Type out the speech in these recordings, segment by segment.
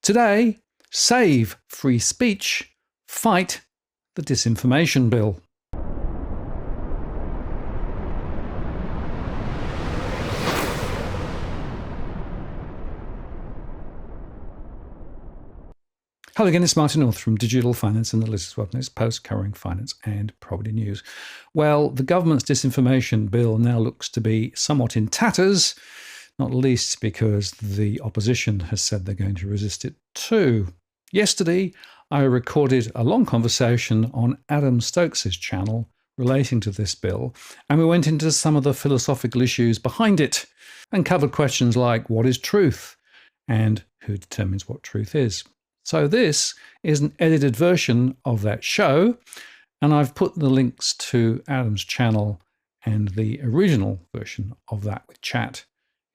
Today, save free speech, fight the Disinformation Bill. Hello again, it's Martin North from Digital Finance Analysis Webnet's post covering finance and property news. Well, the government's disinformation bill now looks to be somewhat in tatters, not least because the opposition has said they're going to resist it too. Yesterday, I recorded a long conversation on Adam Stokes' channel relating to this bill, and we went into some of the philosophical issues behind it and covered questions like what is truth and who determines what truth is. So this is an edited version of that show, and I've put the links to Adam's channel and the original version of that with chat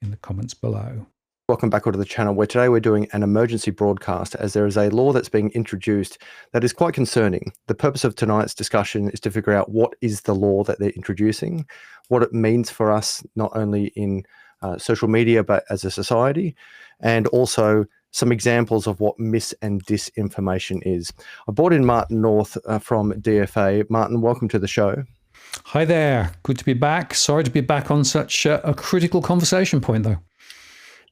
in the comments below. Welcome back onto the channel, where today we're doing an emergency broadcast as there is a law that's being introduced that is quite concerning. The purpose of tonight's discussion is to figure out what is the law that they're introducing, what it means for us, not only in social media, but as a society, and also some examples of what mis and disinformation is. I brought in Martin North from DFA. Martin, welcome to the show. Hi there. Good to be back. Sorry to be back on such a critical conversation point, though.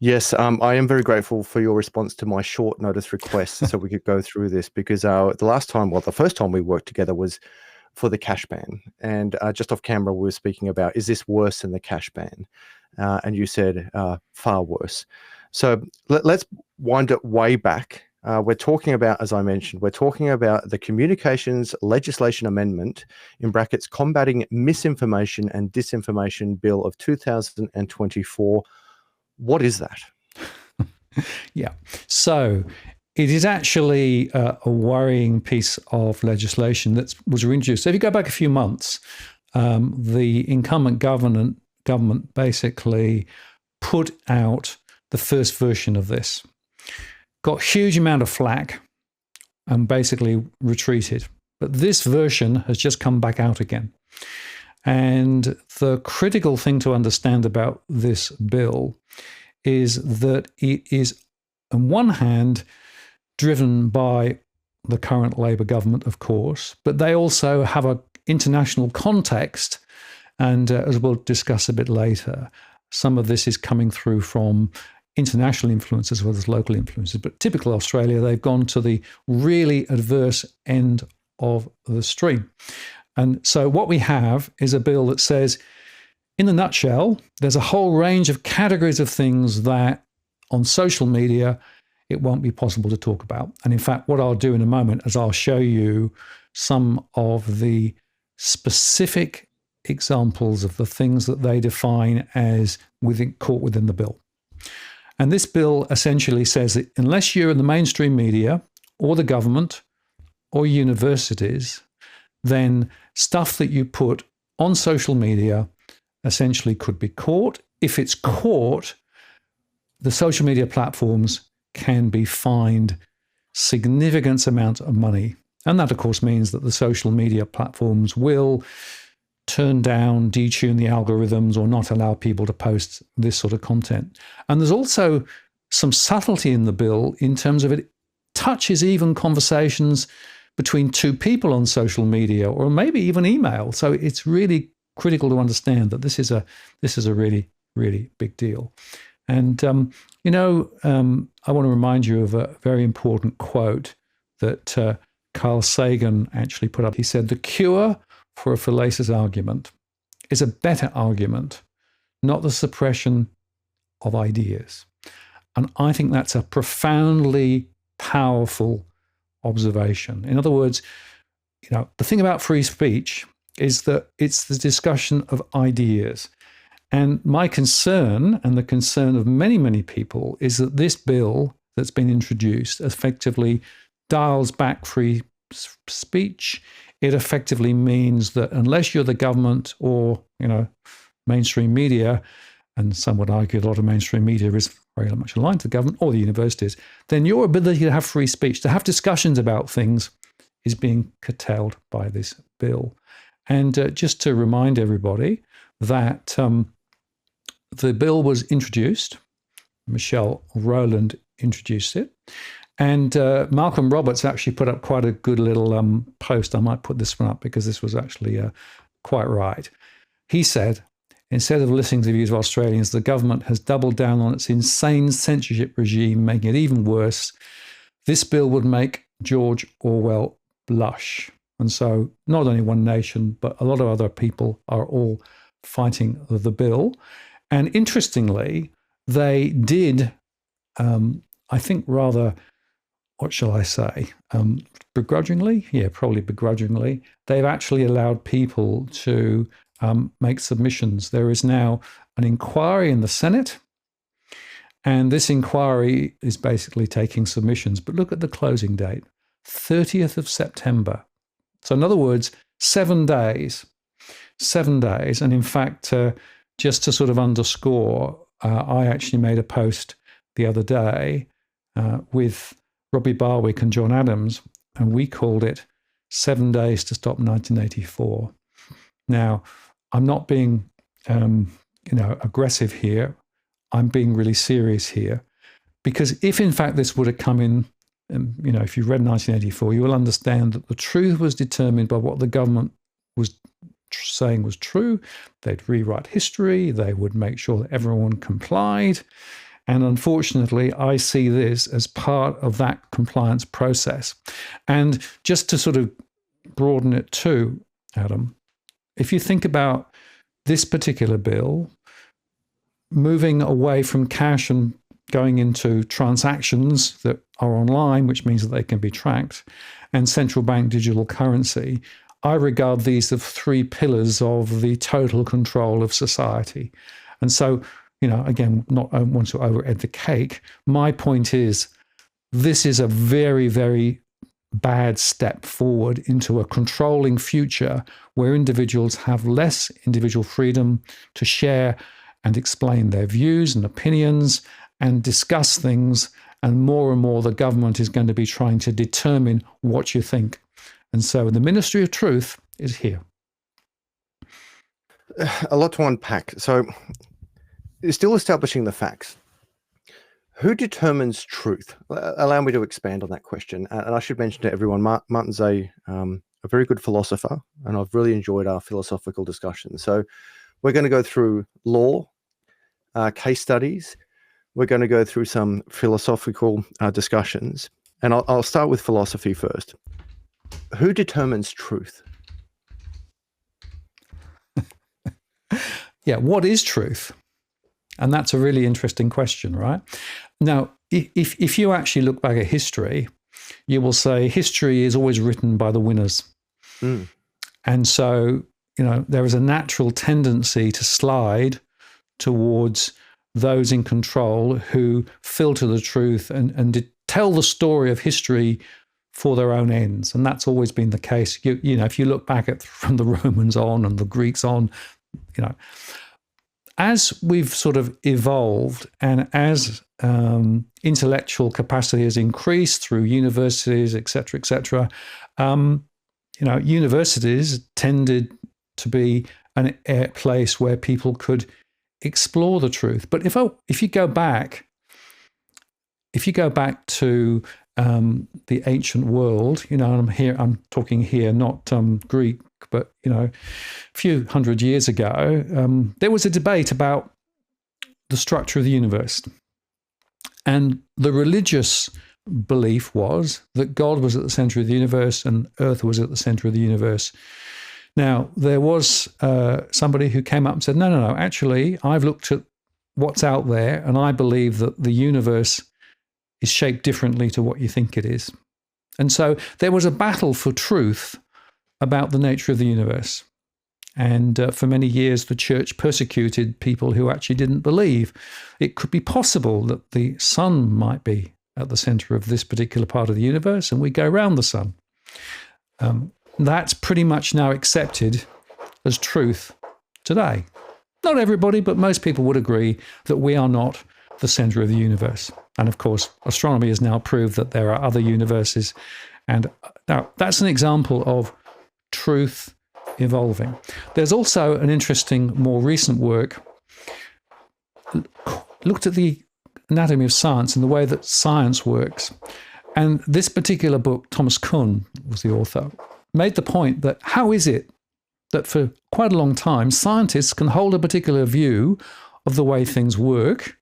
Yes, I am very grateful for your response to my short notice request so we could go through this, because the first time we worked together was for the cash ban. And just off camera, we were speaking about, is this worse than the cash ban? And you said far worse. So let's wind it way back. We're talking about, as I mentioned, we're talking about the Communications Legislation Amendment, in brackets, Combating Misinformation and Disinformation Bill of 2024. What is that? Yeah. So it is actually a worrying piece of legislation that was introduced. So if you go back a few months, the incumbent government basically put out the first version of this, got a huge amount of flack and basically retreated. But this version has just come back out again. And the critical thing to understand about this bill is that it is, on one hand, driven by the current Labour government, of course, but they also have an international context. And as we'll discuss a bit later, some of this is coming through from international influence as well as local influences. But typical Australia, they've gone to the really adverse end of the stream. And so what we have is a bill that says, in a nutshell, there's a whole range of categories of things that on social media, it won't be possible to talk about. And in fact, what I'll do in a moment is I'll show you some of the specific examples of the things that they define as caught within the bill. And this bill essentially says that unless you're in the mainstream media or the government or universities, then stuff that you put on social media essentially could be caught. If it's caught, the social media platforms can be fined significant amounts of money. And that, of course, means that the social media platforms will turn down, detune the algorithms, or not allow people to post this sort of content. And there's also some subtlety in the bill in terms of it touches even conversations between two people on social media, or maybe even email. So it's really critical to understand that this is a really, really big deal. And, I want to remind you of a very important quote that Carl Sagan actually put up. He said, "The cure for a fallacious argument is a better argument, not the suppression of ideas." And I think that's a profoundly powerful observation. In other words, the thing about free speech is that it's the discussion of ideas. And my concern, and the concern of many, many people, is that this bill that's been introduced effectively dials back free speech. It effectively means that unless you're the government or, mainstream media, and some would argue a lot of mainstream media is very much aligned to the government or the universities, then your ability to have free speech, to have discussions about things, is being curtailed by this bill. And just to remind everybody that the bill was introduced, Michelle Rowland introduced it, And Malcolm Roberts actually put up quite a good little post. I might put this one up because this was actually quite right. He said, instead of listening to the views of Australians, the government has doubled down on its insane censorship regime, making it even worse. This bill would make George Orwell blush. And so not only One Nation, but a lot of other people are all fighting the bill. And interestingly, they did, I think rather, what shall I say, begrudgingly? Yeah, probably begrudgingly. They've actually allowed people to make submissions. There is now an inquiry in the Senate, and this inquiry is basically taking submissions. But look at the closing date, 30th of September. So in other words, 7 days. 7 days. And in fact, just to sort of underscore, I actually made a post the other day with Robbie Barwick and John Adams, and we called it 7 Days to Stop 1984. Now, I'm not being, aggressive here. I'm being really serious here, because if in fact this would have come in, if you read 1984, you will understand that the truth was determined by what the government was saying was true. They'd rewrite history. They would make sure that everyone complied. And unfortunately, I see this as part of that compliance process. And just to sort of broaden it too, Adam, if you think about this particular bill, moving away from cash and going into transactions that are online, which means that they can be tracked, and central bank digital currency, I regard these as 3 pillars of the total control of society. And so, again, I want to over-egg the cake. My point is, this is a very, very bad step forward into a controlling future where individuals have less individual freedom to share and explain their views and opinions and discuss things. And more the government is going to be trying to determine what you think. And so the Ministry of Truth is here. A lot to unpack. So still establishing the facts. Who determines truth? Allow me to expand on that question. And I should mention to everyone, Martin's a very good philosopher, and I've really enjoyed our philosophical discussion. So we're going to go through law, case studies. We're going to go through some philosophical discussions. And I'll start with philosophy first. Who determines truth? Yeah, what is truth? And that's a really interesting question, right? Now, if you actually look back at history, you will say history is always written by the winners. Mm. And so, there is a natural tendency to slide towards those in control who filter the truth and tell the story of history for their own ends. And that's always been the case. If you look back from the Romans on and the Greeks on, as we've sort of evolved and as intellectual capacity has increased through universities, et cetera, universities tended to be a place where people could explore the truth. But if you go back to the ancient world, I'm talking here not Greek, but a few hundred years ago, there was a debate about the structure of the universe, and the religious belief was that God was at the center of the universe and Earth was at the center of the universe. Now, there was somebody who came up and said, no, actually, I've looked at what's out there, and I believe that the universe is shaped differently to what you think it is. And so there was a battle for truth about the nature of the universe. And for many years, the church persecuted people who actually didn't believe it could be possible that the sun might be at the center of this particular part of the universe and we go around the sun. That's pretty much now accepted as truth today. Not everybody, but most people would agree that we are not the center of the universe. And of course, astronomy has now proved that there are other universes. And now that's an example of truth evolving. There's also an interesting, more recent work looked at the anatomy of science and the way that science works. And this particular book, Thomas Kuhn was the author, made the point that how is it that for quite a long time, scientists can hold a particular view of the way things work,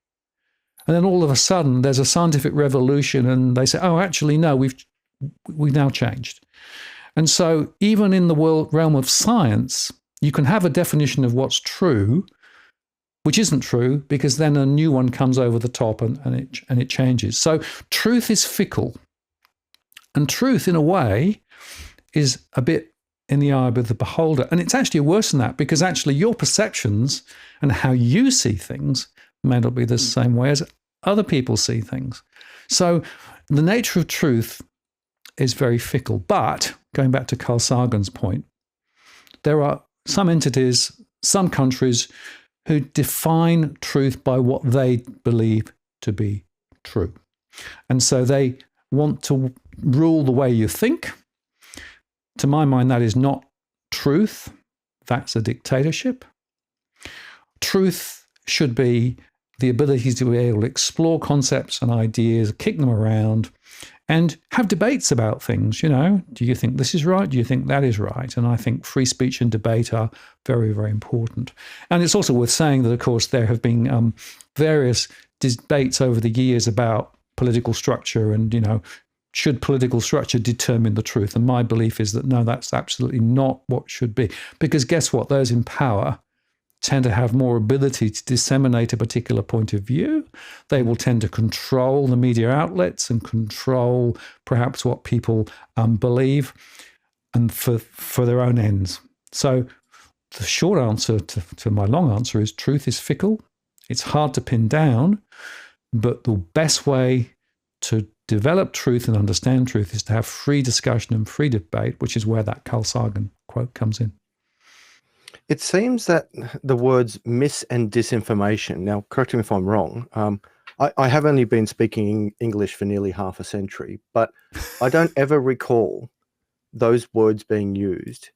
and then all of a sudden there's a scientific revolution and they say, oh, actually, no, we've now changed. And so even in the realm of science, you can have a definition of what's true, which isn't true, because then a new one comes over the top and it changes. So truth is fickle. And truth, in a way, is a bit in the eye of the beholder. And it's actually worse than that, because actually your perceptions and how you see things may not be the same way as other people see things. So the nature of truth is very fickle. But going back to Carl Sagan's point, there are some entities, some countries who define truth by what they believe to be true. And so they want to rule the way you think. To my mind, that is not truth. That's a dictatorship. Truth should be the ability to be able to explore concepts and ideas, kick them around, and have debates about things. You know, do you think this is right? Do you think that is right? And I think free speech and debate are very, very important. And it's also worth saying that, of course, there have been various debates over the years about political structure and, you know, should political structure determine the truth? And my belief is that no, that's absolutely not what should be. Because guess what? Those in power tend to have more ability to disseminate a particular point of view. They will tend to control the media outlets and control perhaps what people believe, and for their own ends. So the short answer to my long answer is truth is fickle. It's hard to pin down, but the best way to develop truth and understand truth is to have free discussion and free debate, which is where that Carl Sagan quote comes in. It seems that the words mis and disinformation, now correct me if I'm wrong, I have only been speaking English for nearly half a century, but I don't ever recall those words being used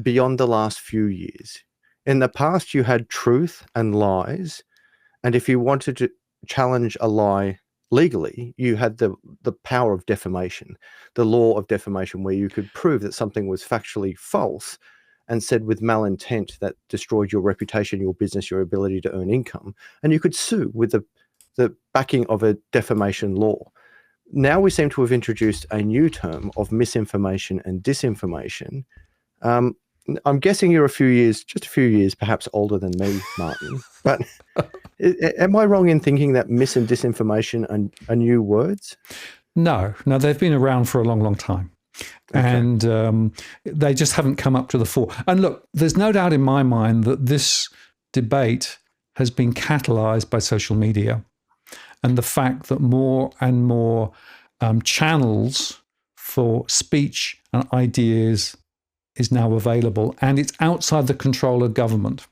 beyond the last few years. In the past, you had truth and lies, and if you wanted to challenge a lie legally, you had the power of defamation, the law of defamation, where you could prove that something was factually false and said with malintent that destroyed your reputation, your business, your ability to earn income. And you could sue with the backing of a defamation law. Now we seem to have introduced a new term of misinformation and disinformation. I'm guessing you're just a few years perhaps older than me, Martin. But am I wrong in thinking that mis and disinformation are new words? No, they've been around for a long, long time. Okay. And they just haven't come up to the fore. And look, there's no doubt in my mind that this debate has been catalyzed by social media and the fact that more and more channels for speech and ideas is now available, and it's outside the control of government.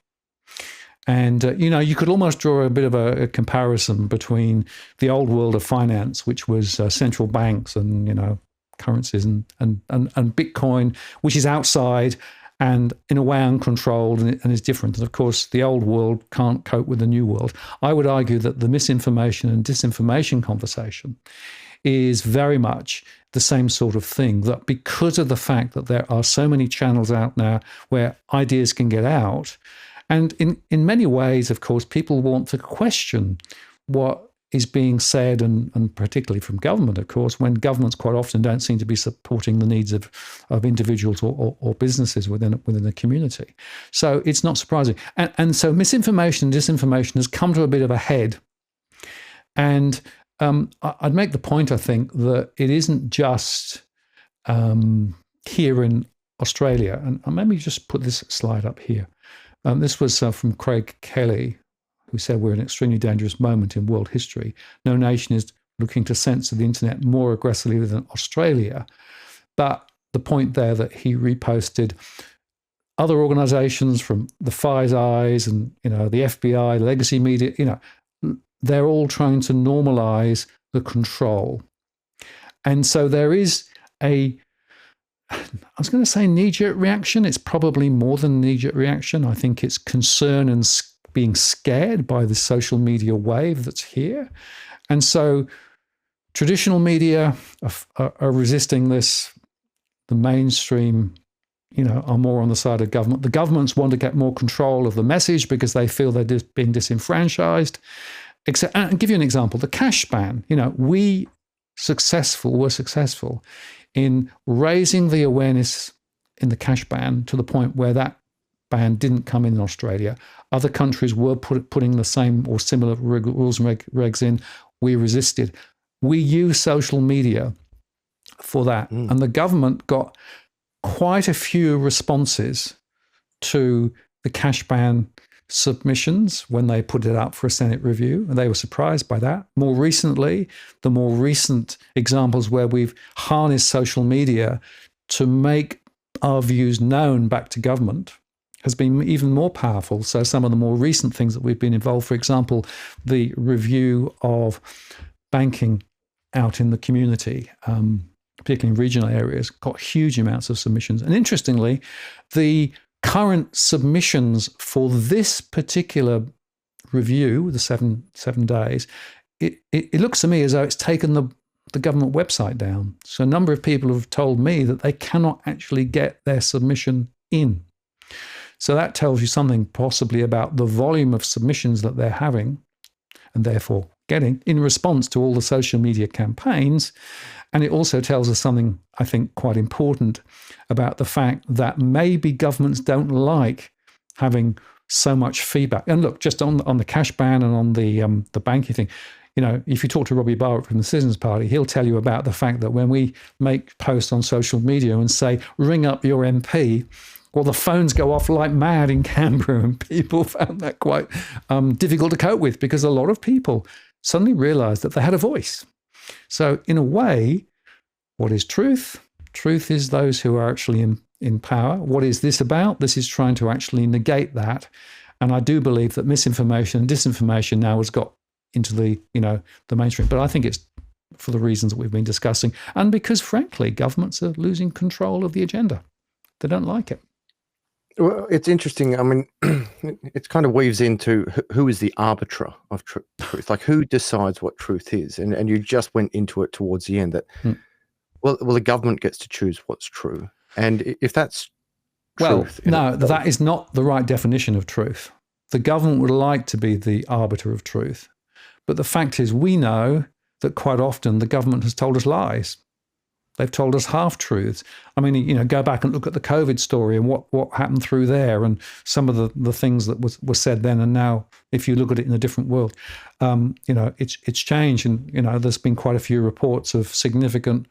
And, you could almost draw a bit of a comparison between the old world of finance, which was central banks and, currencies and Bitcoin, which is outside and in a way uncontrolled and is different. And of course, the old world can't cope with the new world. I would argue that the misinformation and disinformation conversation is very much the same sort of thing, that because of the fact that there are so many channels out now where ideas can get out, and in many ways, of course, people want to question what is being said, and particularly from government, of course, when governments quite often don't seem to be supporting the needs of individuals or businesses within the community. So it's not surprising. And so misinformation and disinformation has come to a bit of a head. And I'd make the point, I think, that it isn't just here in Australia. And let me just put this slide up here. This was from Craig Kelly, who said we're in an extremely dangerous moment in world history. No nation is looking to censor the internet more aggressively than Australia. But the point there that he reposted, other organizations from the Five Eyes and the FBI, legacy media, they're all trying to normalize the control. And so there is I was going to say knee-jerk reaction. It's probably more than knee-jerk reaction. I think it's concern and being scared by the social media wave that's here. And so Traditional media are resisting this. The mainstream, are more on the side of government. The governments want to get more control of the message because they feel they're being disenfranchised. And I'll give you an example. The cash ban, we were successful in raising the awareness in the cash ban to the point where that ban didn't come in Australia. Other countries were putting the same or similar rules and regs in. We resisted. We use social media for that. And the government got quite a few responses to the cash ban submissions when they put it up for a Senate review, and they were surprised by that. More recently, the more recent examples where we've harnessed social media to make our views known back to government has been even more powerful. So some of the more recent things that we've been involved, for example, the review of banking out in the community, particularly in regional areas, got huge amounts of submissions. And interestingly, the current submissions for this particular review, the seven days, it looks to me as though it's taken the government website down. So a number of people have told me that they cannot actually get their submission in. So that tells you something possibly about the volume of submissions that they're having and therefore getting in response to all the social media campaigns. And it also tells us something, I think, quite important about the fact that maybe governments don't like having so much feedback. And look, just on the cash ban and on the banking thing, if you talk to Robbie Barrett from the Citizens Party, he'll tell you about the fact that when we make posts on social media and say, ring up your MP, well, the phones go off like mad in Canberra, and people found that quite difficult to cope with because a lot of people suddenly realized that they had a voice. So in a way, what is truth? Truth is those who are actually in power. What is this about? This is trying to actually negate that. And I do believe that misinformation and disinformation now has got into the mainstream. But I think it's for the reasons that we've been discussing. And because, frankly, governments are losing control of the agenda. They don't like it. Well, it's interesting. I mean, it kind of weaves into who is the arbiter of truth, like who decides what truth is. And you just went into it towards the end that, well, the government gets to choose what's true. And if that's truth. Well, no, that is not the right definition of truth. The government would like to be the arbiter of truth. But the fact is, we know that quite often the government has told us lies. They've told us half-truths. I mean, go back and look at the COVID story and what happened through there and some of the things that were said then and now, if you look at it in a different world, it's changed. And, there's been quite a few reports of significant,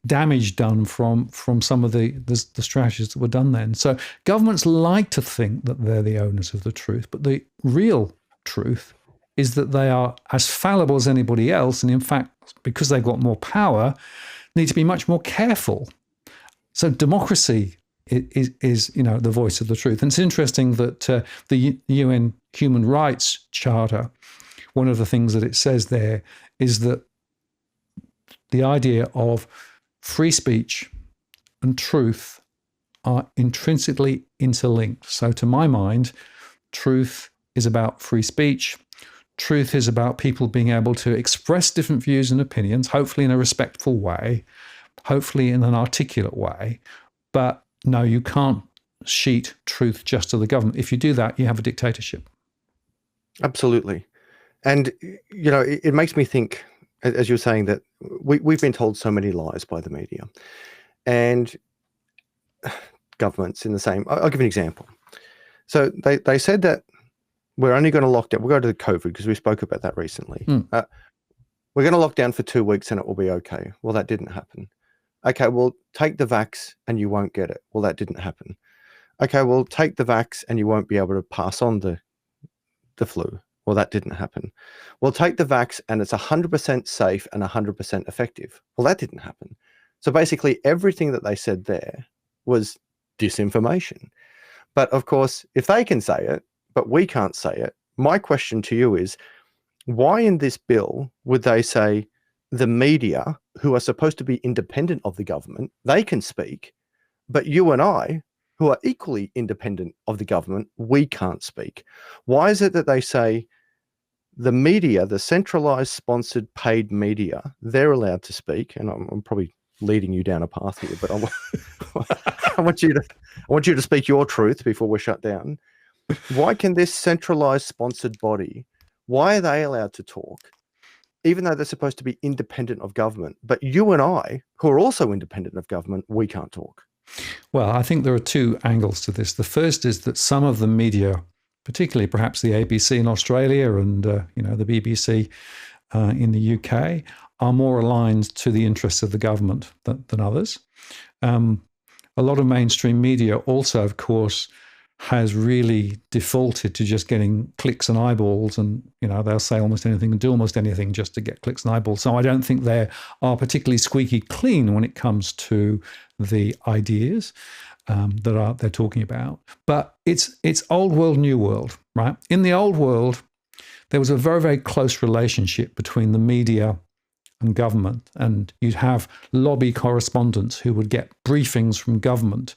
damage done from some of the strategies that were done then. So governments like to think that they're the owners of the truth, but the real truth is that they are as fallible as anybody else. And in fact, because they've got more power, need to be much more careful. So democracy is the voice of the truth. And it's interesting that the UN Human Rights Charter, one of the things that it says there is that the idea of free speech and truth are intrinsically interlinked. So to my mind, truth is about free speech. Truth is about people being able to express different views and opinions, hopefully in a respectful way, hopefully in an articulate way. But no, you can't sheet truth just to the government. If you do that, you have a dictatorship. Absolutely. And, it makes me think, as you're saying, that we've been told so many lies by the media and governments in the same. I'll give an example. So they said that we're only going to lock down. We'll go to the COVID because we spoke about that recently. We're going to lock down for 2 weeks and it will be okay. Well, that didn't happen. Okay, well, take the vax and you won't get it. Well, that didn't happen. Okay, well, take the vax and you won't be able to pass on the flu. Well, that didn't happen. Well, take the vax and it's 100% safe and 100% effective. Well, that didn't happen. So basically everything that they said there was disinformation. But of course, if they can say it, but we can't say it, my question to you is, why in this bill would they say the media, who are supposed to be independent of the government, they can speak, but you and I, who are equally independent of the government, we can't speak? Why is it that they say the media, the centralized sponsored paid media, they're allowed to speak. And I'm probably leading you down a path here, but I want you to speak your truth before we're shut down. Why can this centralized sponsored body, why are they allowed to talk, even though they're supposed to be independent of government? But you and I, who are also independent of government, we can't talk. Well, I think there are two angles to this. The first is that some of the media, particularly perhaps the ABC in Australia and the BBC in the UK, are more aligned to the interests of the government than others. A lot of mainstream media also, of course, has really defaulted to just getting clicks and eyeballs, and they'll say almost anything and do almost anything just to get clicks and eyeballs. So I don't think they are particularly squeaky clean when it comes to the ideas that they're talking about. But it's old world, new world, right? In the old world, there was a very, very close relationship between the media and government, and you'd have lobby correspondents who would get briefings from government,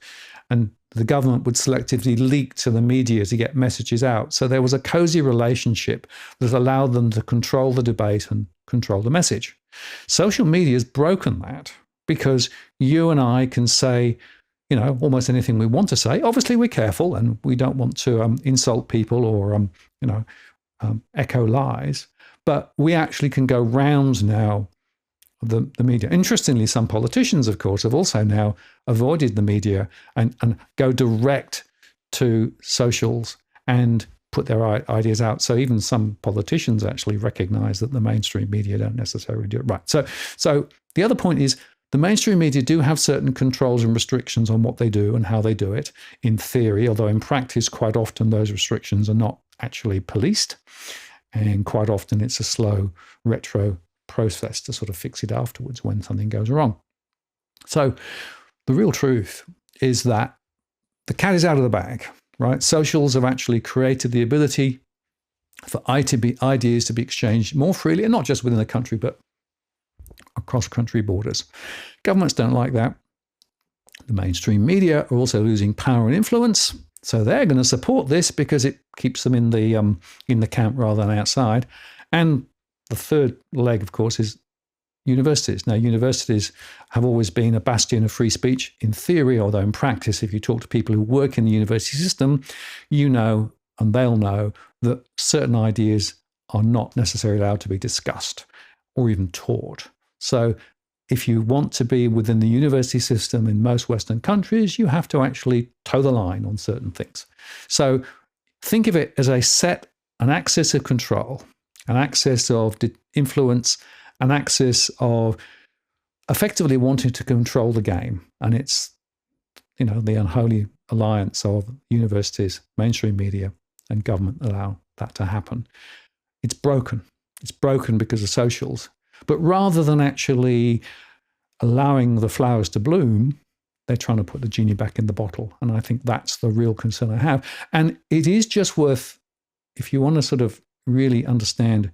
and the government would selectively leak to the media to get messages out. So there was a cozy relationship that allowed them to control the debate and control the message. Social media has broken that because you and I can say, almost anything we want to say. Obviously, we're careful and we don't want to insult people or, echo lies. But we actually can go round now the media. Interestingly, some politicians, of course, have also now avoided the media and go direct to socials and put their ideas out. So even some politicians actually recognize that the mainstream media don't necessarily do it right. So the other point is the mainstream media do have certain controls and restrictions on what they do and how they do it in theory, although in practice, quite often those restrictions are not actually policed. And quite often it's a slow retro process to sort of fix it afterwards when something goes wrong. So the real truth is that the cat is out of the bag, right? Socials have actually created the ability for ideas to be exchanged more freely, and not just within the country, but across country borders. Governments don't like that. The mainstream media are also losing power and influence. So they're going to support this because it keeps them in the camp rather than outside. And the third leg, of course, is universities. Now, universities have always been a bastion of free speech in theory, although in practice, if you talk to people who work in the university system, and they'll know that certain ideas are not necessarily allowed to be discussed or even taught. So if you want to be within the university system in most Western countries, you have to actually toe the line on certain things. So think of it as an axis of control, an axis of influence, an axis of effectively wanting to control the game. And it's, the unholy alliance of universities, mainstream media, and government allow that to happen. It's broken. It's broken because of socials. But rather than actually allowing the flowers to bloom, they're trying to put the genie back in the bottle. And I think that's the real concern I have. And it is just worth, if you want to sort of really understand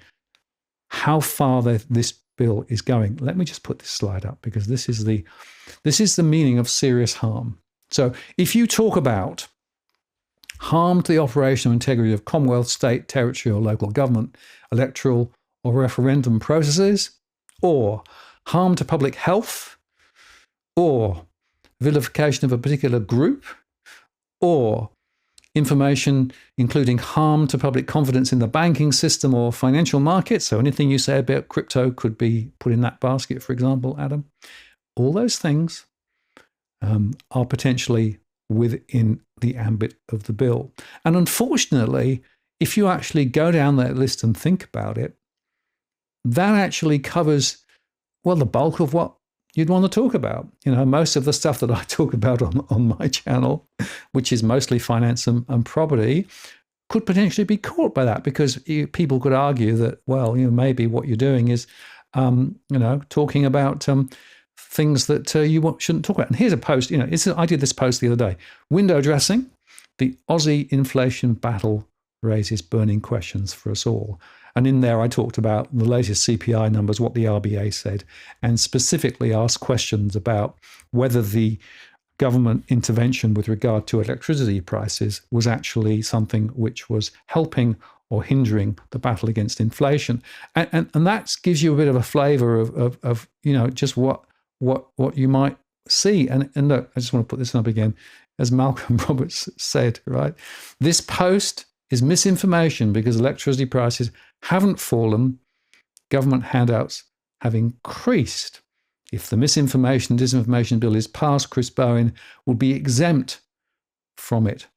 how far this bill is going, let me just put this slide up, because this is the meaning of serious harm. So if you talk about harm to the operational integrity of Commonwealth, state, territory, or local government, electoral or referendum processes, or harm to public health, or vilification of a particular group, or information including harm to public confidence in the banking system or financial markets, so anything you say about crypto could be put in that basket, for example, Adam, all those things are potentially within the ambit of the bill. And unfortunately, if you actually go down that list and think about it, that actually covers, the bulk of what you'd want to talk about. Most of the stuff that I talk about on my channel, which is mostly finance and property, could potentially be caught by that, because people could argue that, maybe what you're doing is, talking about things that you shouldn't talk about. And here's a post, I did this post the other day. Window dressing, the Aussie inflation battle raises burning questions for us all. And in there, I talked about the latest CPI numbers, what the RBA said, and specifically asked questions about whether the government intervention with regard to electricity prices was actually something which was helping or hindering the battle against inflation. And that gives you a bit of a flavor of just what you might see. And look, I just want to put this up again. As Malcolm Roberts said, right? This post is misinformation because electricity prices haven't fallen. Government handouts have increased. If the misinformation, disinformation bill is passed, Chris Bowen will be exempt from it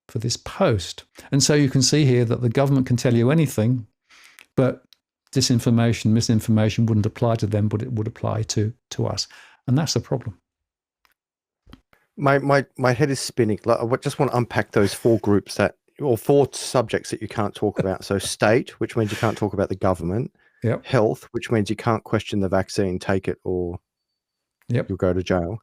for this post. And so you can see here that the government can tell you anything, but disinformation, misinformation wouldn't apply to them, but it would apply to us. And that's the problem. My head is spinning. I just want to unpack those four groups or four subjects that you can't talk about. So state, which means you can't talk about the government. Yep. Health, which means you can't question the vaccine, take it or you'll go to jail.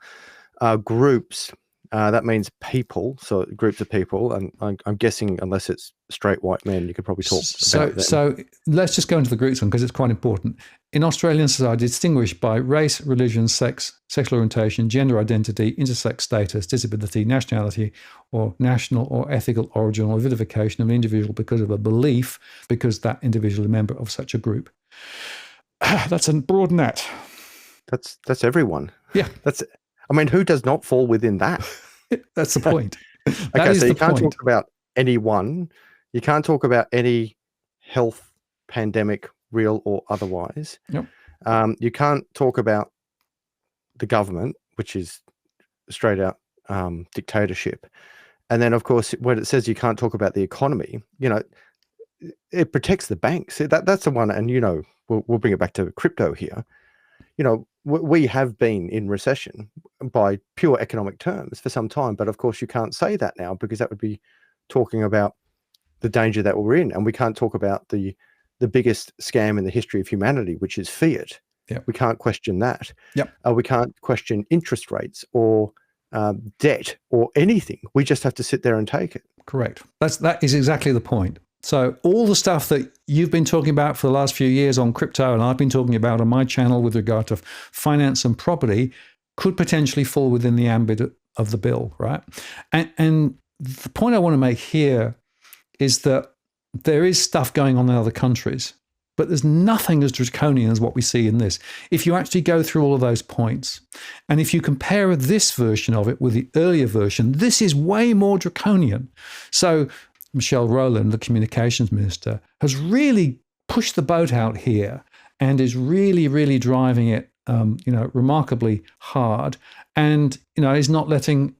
Groups, that means people, so groups of people. And I'm guessing unless it's straight white men, you could probably talk about them. So let's just go into the groups one because it's quite important. In Australian society, it's distinguished by race, religion, sex, sexual orientation, gender identity, intersex status, disability, nationality, or national or ethical origin or vilification of an individual because of a belief, because that individual is a member of such a group. That's a broad net. That's everyone. Yeah. Who does not fall within that? That's the point. Okay, so you can't talk about anyone. You can't talk about any health pandemic, real or otherwise. Yep. You can't talk about the government, which is straight out dictatorship. And then, of course, when it says you can't talk about the economy, it protects the banks. That's the one. And, we'll bring it back to crypto here. We have been in recession by pure economic terms for some time. But, of course, you can't say that now because that would be talking about the danger that we're in. And we can't talk about the biggest scam in the history of humanity, which is fiat. Yep. We can't question that. Yep. We can't question interest rates or debt or anything. We just have to sit there and take it. Correct. That is exactly the point. So all the stuff that you've been talking about for the last few years on crypto and I've been talking about on my channel with regard to finance and property could potentially fall within the ambit of the bill, right? And the point I want to make here is that there is stuff going on in other countries, but there's nothing as draconian as what we see in this. If you actually go through all of those points, and if you compare this version of it with the earlier version, this is way more draconian. So Michelle Rowland, the communications minister, has really pushed the boat out here and is really, really driving it, remarkably hard, and is not letting,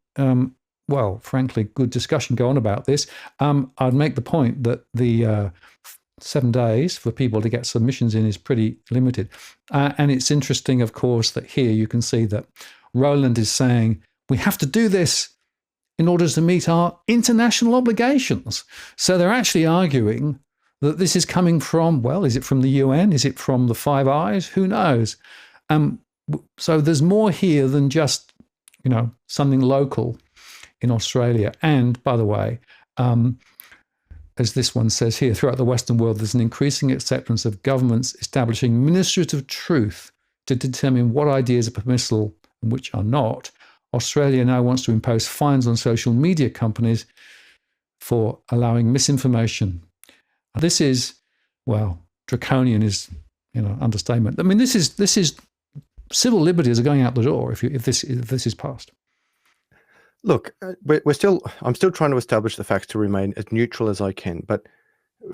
frankly, good discussion go on about this. I'd make the point that the 7 days for people to get submissions in is pretty limited, and it's interesting, of course, that here you can see that Rowland is saying we have to do this in order to meet our international obligations. So they're actually arguing that this is coming from, is it from the UN? Is it from the Five Eyes? Who knows? So there's more here than just, something local in Australia. And by the way, as this one says here, throughout the Western world, there's an increasing acceptance of governments establishing ministries of truth to determine what ideas are permissible and which are not. Australia now wants to impose fines on social media companies for allowing misinformation. This is, draconian is, understatement. I mean, this is civil liberties are going out the door if this is passed. Look, I'm still trying to establish the facts to remain as neutral as I can. But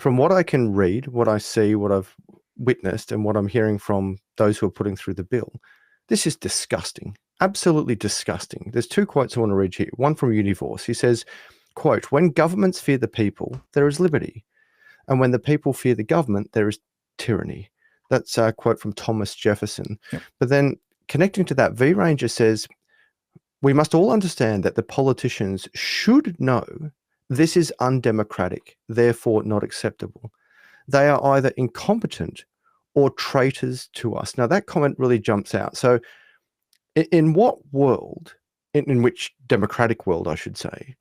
from what I can read, what I see, what I've witnessed, and what I'm hearing from those who are putting through the bill, this is disgusting. Absolutely disgusting. There's two quotes I want to read here. One from Univorce. He says, quote, "When governments fear the people, there is liberty. And when the people fear the government, there is tyranny." That's a quote from Thomas Jefferson. Yep. But then connecting to that, V Ranger says, "We must all understand that the politicians should know this is undemocratic, therefore not acceptable. They are either incompetent or traitors to us." Now that comment really jumps out. So in what world, in which democratic world, I should say,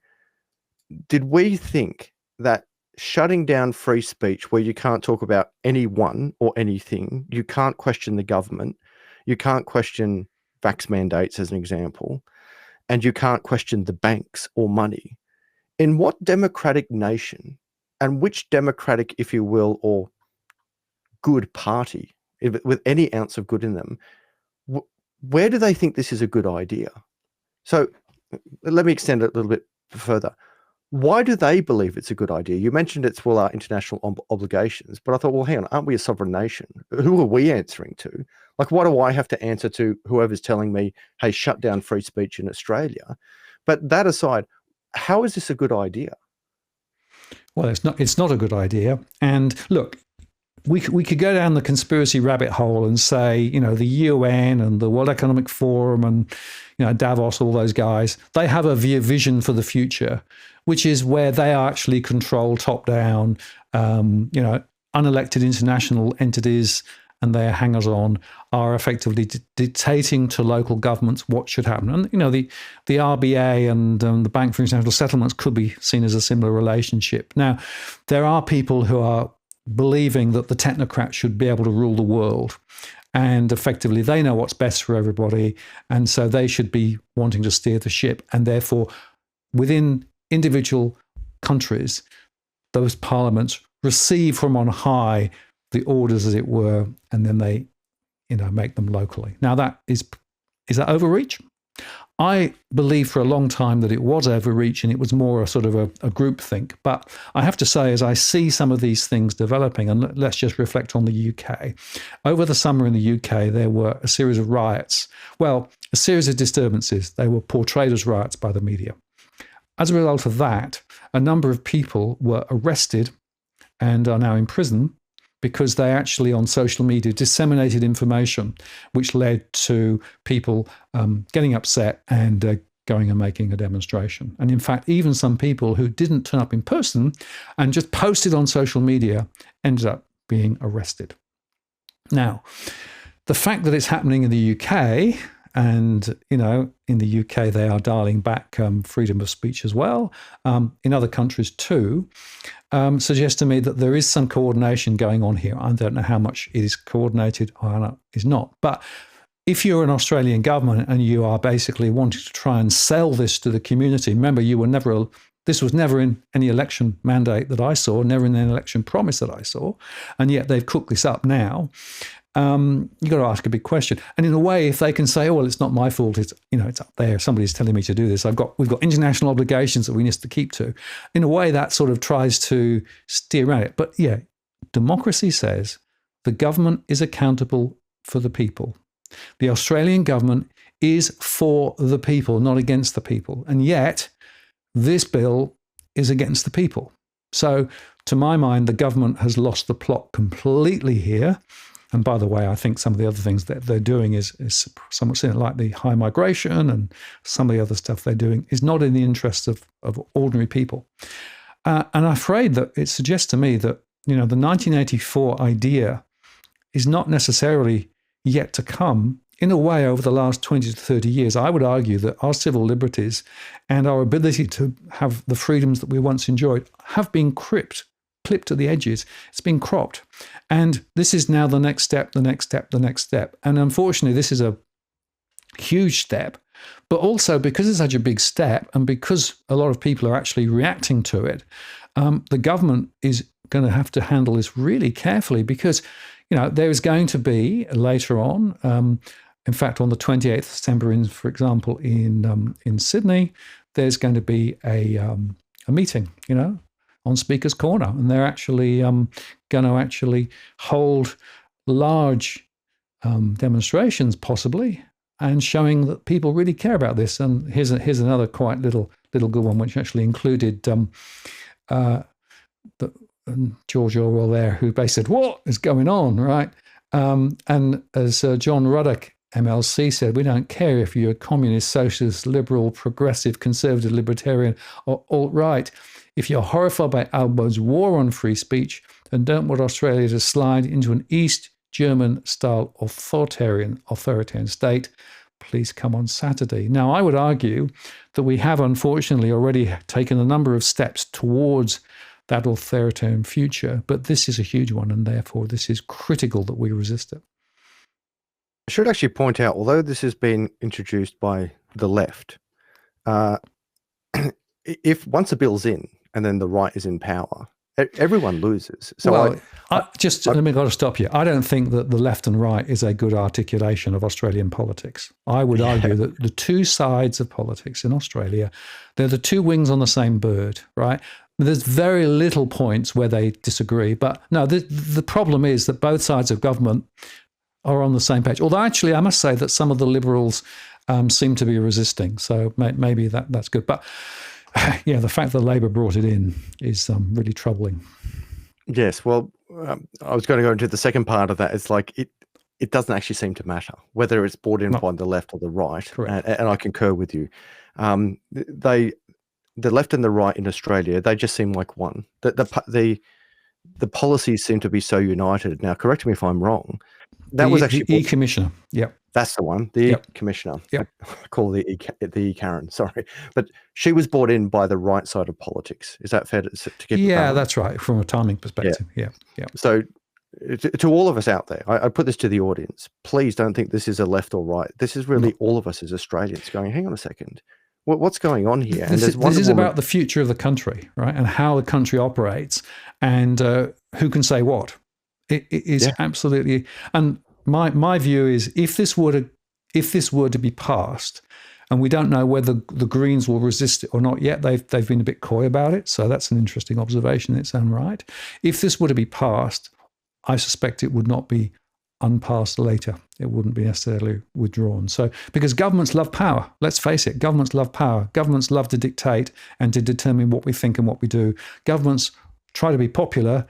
did we think that shutting down free speech where you can't talk about anyone or anything, you can't question the government, you can't question vax mandates as an example, and you can't question the banks or money, in what democratic nation and which democratic, if you will, or good party, with any ounce of good in them, where do they think this is a good idea? So let me extend it a little bit further. Why do they believe it's a good idea? You mentioned it's, well, our international obligations, but I thought, well, hang on, aren't we a sovereign nation? Who are we answering to? Like, why do I have to answer to whoever's telling me, hey, shut down free speech in Australia? But that aside, how is this a good idea? Well, it's not a good idea. And look, we could go down the conspiracy rabbit hole and say, you know, the UN and the World Economic Forum and, you know, Davos, all those guys, they have a vision for the future, which is where they actually control top down, you know, unelected international entities and their hangers on are effectively dictating to local governments what should happen. And, you know, the RBA and the Bank for International Settlements could be seen as a similar relationship. Now, there are people who are believing that the technocrats should be able to rule the world. And effectively, they know what's best for everybody. And so they should be wanting to steer the ship. And therefore, within individual countries, those parliaments receive from on high the orders, as it were, and then they, you know, make them locally. Now, that is that overreach? I believe for a long time that it was overreach and it was more a sort of a group think. But I have to say, as I see some of these things developing, and let's just reflect on the UK. Over the summer in the UK, there were a series of riots. Well, a series of disturbances. They were portrayed as riots by the media. As a result of that, a number of people were arrested and are now in prison because they actually on social media disseminated information which led to people getting upset and going and making a demonstration. And in fact, even some people who didn't turn up in person and just posted on social media ended up being arrested. Now, the fact that it's happening in the UK, and, you know, in the UK, they are dialing back freedom of speech as well. In other countries too, suggests to me that there is some coordination going on here. I don't know how much it is coordinated or is not. But if you're an Australian government and you are basically wanting to try and sell this to the community, remember, this was never in any election mandate that I saw, never in an election promise that I saw, and yet they've cooked this up now. You've got to ask a big question. And in a way, if they can say, oh, well, it's not my fault, it's, you know, it's up there, somebody's telling me to do this, we've got international obligations that we need to keep to. In a way, that sort of tries to steer around it. But yeah, democracy says the government is accountable for the people. The Australian government is for the people, not against the people. And yet, this bill is against the people. So, to my mind, the government has lost the plot completely here. And by the way, I think some of the other things that they're doing is somewhat similar, like the high migration and some of the other stuff they're doing is not in the interests of ordinary people. And I'm afraid that it suggests to me that, you know, the 1984 idea is not necessarily yet to come. In a way, over the last 20 to 30 years, I would argue that our civil liberties and our ability to have the freedoms that we once enjoyed have been clipped at the edges. It's been cropped. And this is now the next step, the next step, the next step. And unfortunately, this is a huge step. But also because it's such a big step and because a lot of people are actually reacting to it, the government is going to have to handle this really carefully because, you know, there is going to be later on, in fact, on the 28th of September, for example, in Sydney, there's going to be a meeting, you know, on Speaker's Corner, and they're actually going to actually hold large demonstrations, possibly, and showing that people really care about this. And here's another quite little good one, which actually included George Orwell there, who basically said, "What is going on?" Right? And as John Ruddock, MLC, said, "We don't care if you're a communist, socialist, liberal, progressive, conservative, libertarian, or alt-right. If you're horrified by Albo's war on free speech and don't want Australia to slide into an East German-style authoritarian state, please come on Saturday." Now, I would argue that we have unfortunately already taken a number of steps towards that authoritarian future, but this is a huge one, and therefore this is critical that we resist it. I should actually point out, although this has been introduced by the left, if once a bill's in and then the right is in power Everyone loses. So well, let me got to stop you. I don't think that the left and right is a good articulation of Australian politics. I would argue that the two sides of politics in Australia, they're the two wings on the same bird, right? There's very little points where they disagree. But no, the problem is that both sides of government are on the same page. Although actually, I must say that some of the Liberals seem to be resisting. So maybe that's good. But yeah, the fact that Labor brought it in is really troubling. Yes, well, I was going to go into the second part of that. It's like it doesn't actually seem to matter whether it's brought in by the left or the right. Correct. And I concur with you. The left and the right in Australia, they just seem like one. The policies seem to be so united. Now, correct me if I'm wrong. That was actually the E-Commissioner. Yep. That's the one, the Commissioner. Yep. I call the Karen, sorry. But she was brought in by the right side of politics. Is that fair to get? Yeah, that's right, from a timing perspective. Yeah. So to all of us out there, I put this to the audience. Please don't think this is a left or right. This is really all of us as Australians going, hang on a second. What's going on here? This is about the future of the country, right? And how the country operates and who can say what. It is absolutely... And my view is if this were to be passed, and we don't know whether the Greens will resist it or not yet, they've been a bit coy about it, so that's an interesting observation in its own right. If this were to be passed, I suspect it would not be unpassed later. It wouldn't be necessarily withdrawn. So, because governments love power, let's face it, governments love power. Governments love to dictate and to determine what we think and what we do. Governments try to be popular.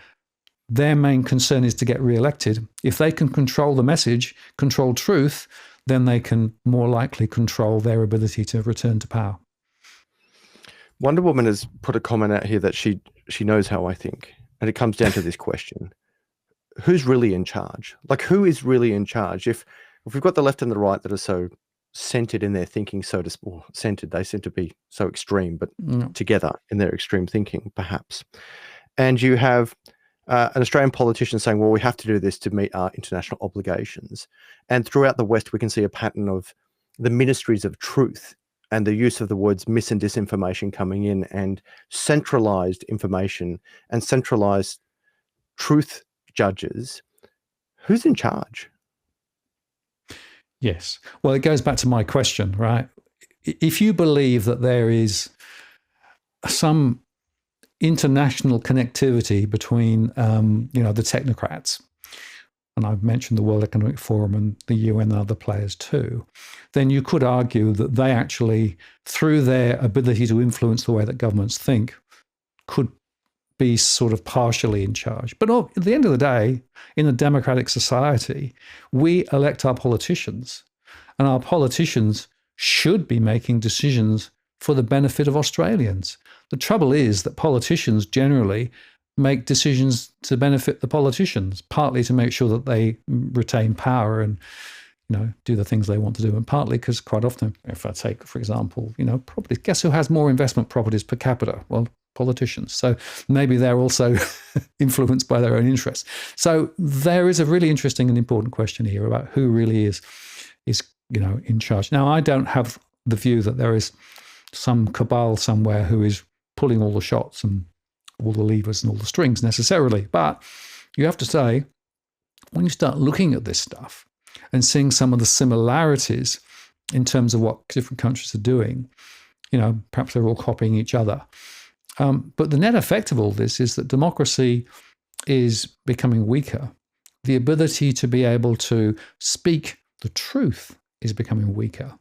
Their main concern is to get re-elected. If they can control the message, control truth, then they can more likely control their ability to return to power. Wonder Woman has put a comment out here that she knows how I think. And it comes down to this question. Who's really in charge? Like, who is really in charge? If we've got the left and the right that are so centered in their thinking, centered, they seem to be so extreme, but together in their extreme thinking, perhaps. And you have an Australian politician saying, well, we have to do this to meet our international obligations. And throughout the West, we can see a pattern of the ministries of truth and the use of the words mis and disinformation coming in, and centralized information and centralized truth judges. Who's in charge? Yes. Well, it goes back to my question, right? If you believe that there is some international connectivity between, the technocrats, and I've mentioned the World Economic Forum and the UN and other players too, then you could argue that they actually, through their ability to influence the way that governments think, could be sort of partially in charge. But at the end of the day, in a democratic society, we elect our politicians, and our politicians should be making decisions for the benefit of Australians. The trouble is that politicians generally make decisions to benefit the politicians, partly to make sure that they retain power and do the things they want to do, and partly because quite often, if I take, for example, properties, guess who has more investment properties per capita? Well, politicians. So maybe they're also influenced by their own interests. So there is a really interesting and important question here about who really is in charge. Now, I don't have the view that there is some cabal somewhere who is pulling all the shots and all the levers and all the strings necessarily. But you have to say, when you start looking at this stuff and seeing some of the similarities in terms of what different countries are doing, perhaps they're all copying each other. But the net effect of all this is that democracy is becoming weaker. The ability to be able to speak the truth is becoming weaker.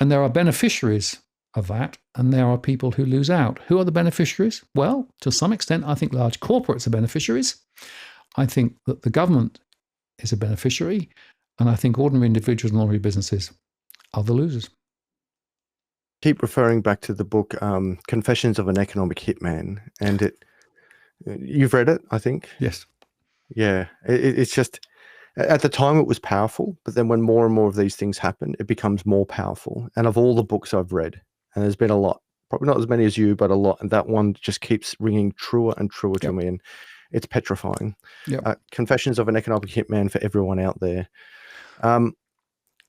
And there are beneficiaries of that, and there are people who lose out. Who are the beneficiaries? Well, to some extent, I think large corporates are beneficiaries. I think that the government is a beneficiary, and I think ordinary individuals and ordinary businesses are the losers. Keep referring back to the book Confessions of an Economic Hitman, and you've read it, I think. Yes. Yeah, it's just, at the time it was powerful, but then when more and more of these things happen, it becomes more powerful. And of all the books I've read, and there's been a lot, probably not as many as you, but a lot, and that one just keeps ringing truer and truer to me, and it's petrifying. Confessions of an Economic Hitman for everyone out there.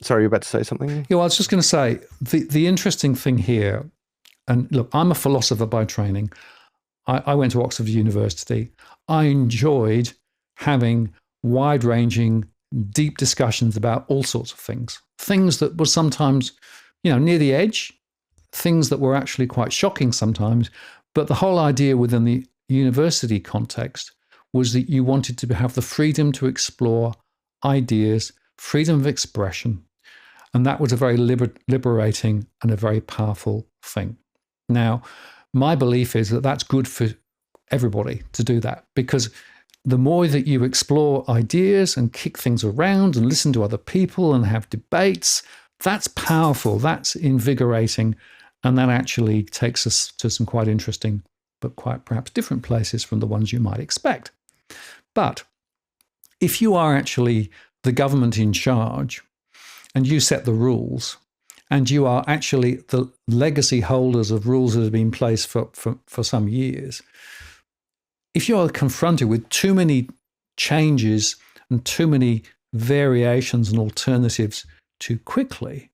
Sorry, you're about to say something? Yeah, well, I was just going to say, the interesting thing here, and look, I'm a philosopher by training. I went to Oxford University. I enjoyed having wide-ranging, deep discussions about all sorts of things that were sometimes, near the edge, things that were actually quite shocking sometimes. But the whole idea within the university context was that you wanted to have the freedom to explore ideas, freedom of expression. And that was a very liberating and a very powerful thing. Now, my belief is that that's good for everybody to do that, because the more that you explore ideas and kick things around and listen to other people and have debates, that's powerful, that's invigorating, and that actually takes us to some quite interesting but quite perhaps different places from the ones you might expect. But if you are actually the government in charge and you set the rules, and you are actually the legacy holders of rules that have been in place for some years, if you are confronted with too many changes and too many variations and alternatives too quickly,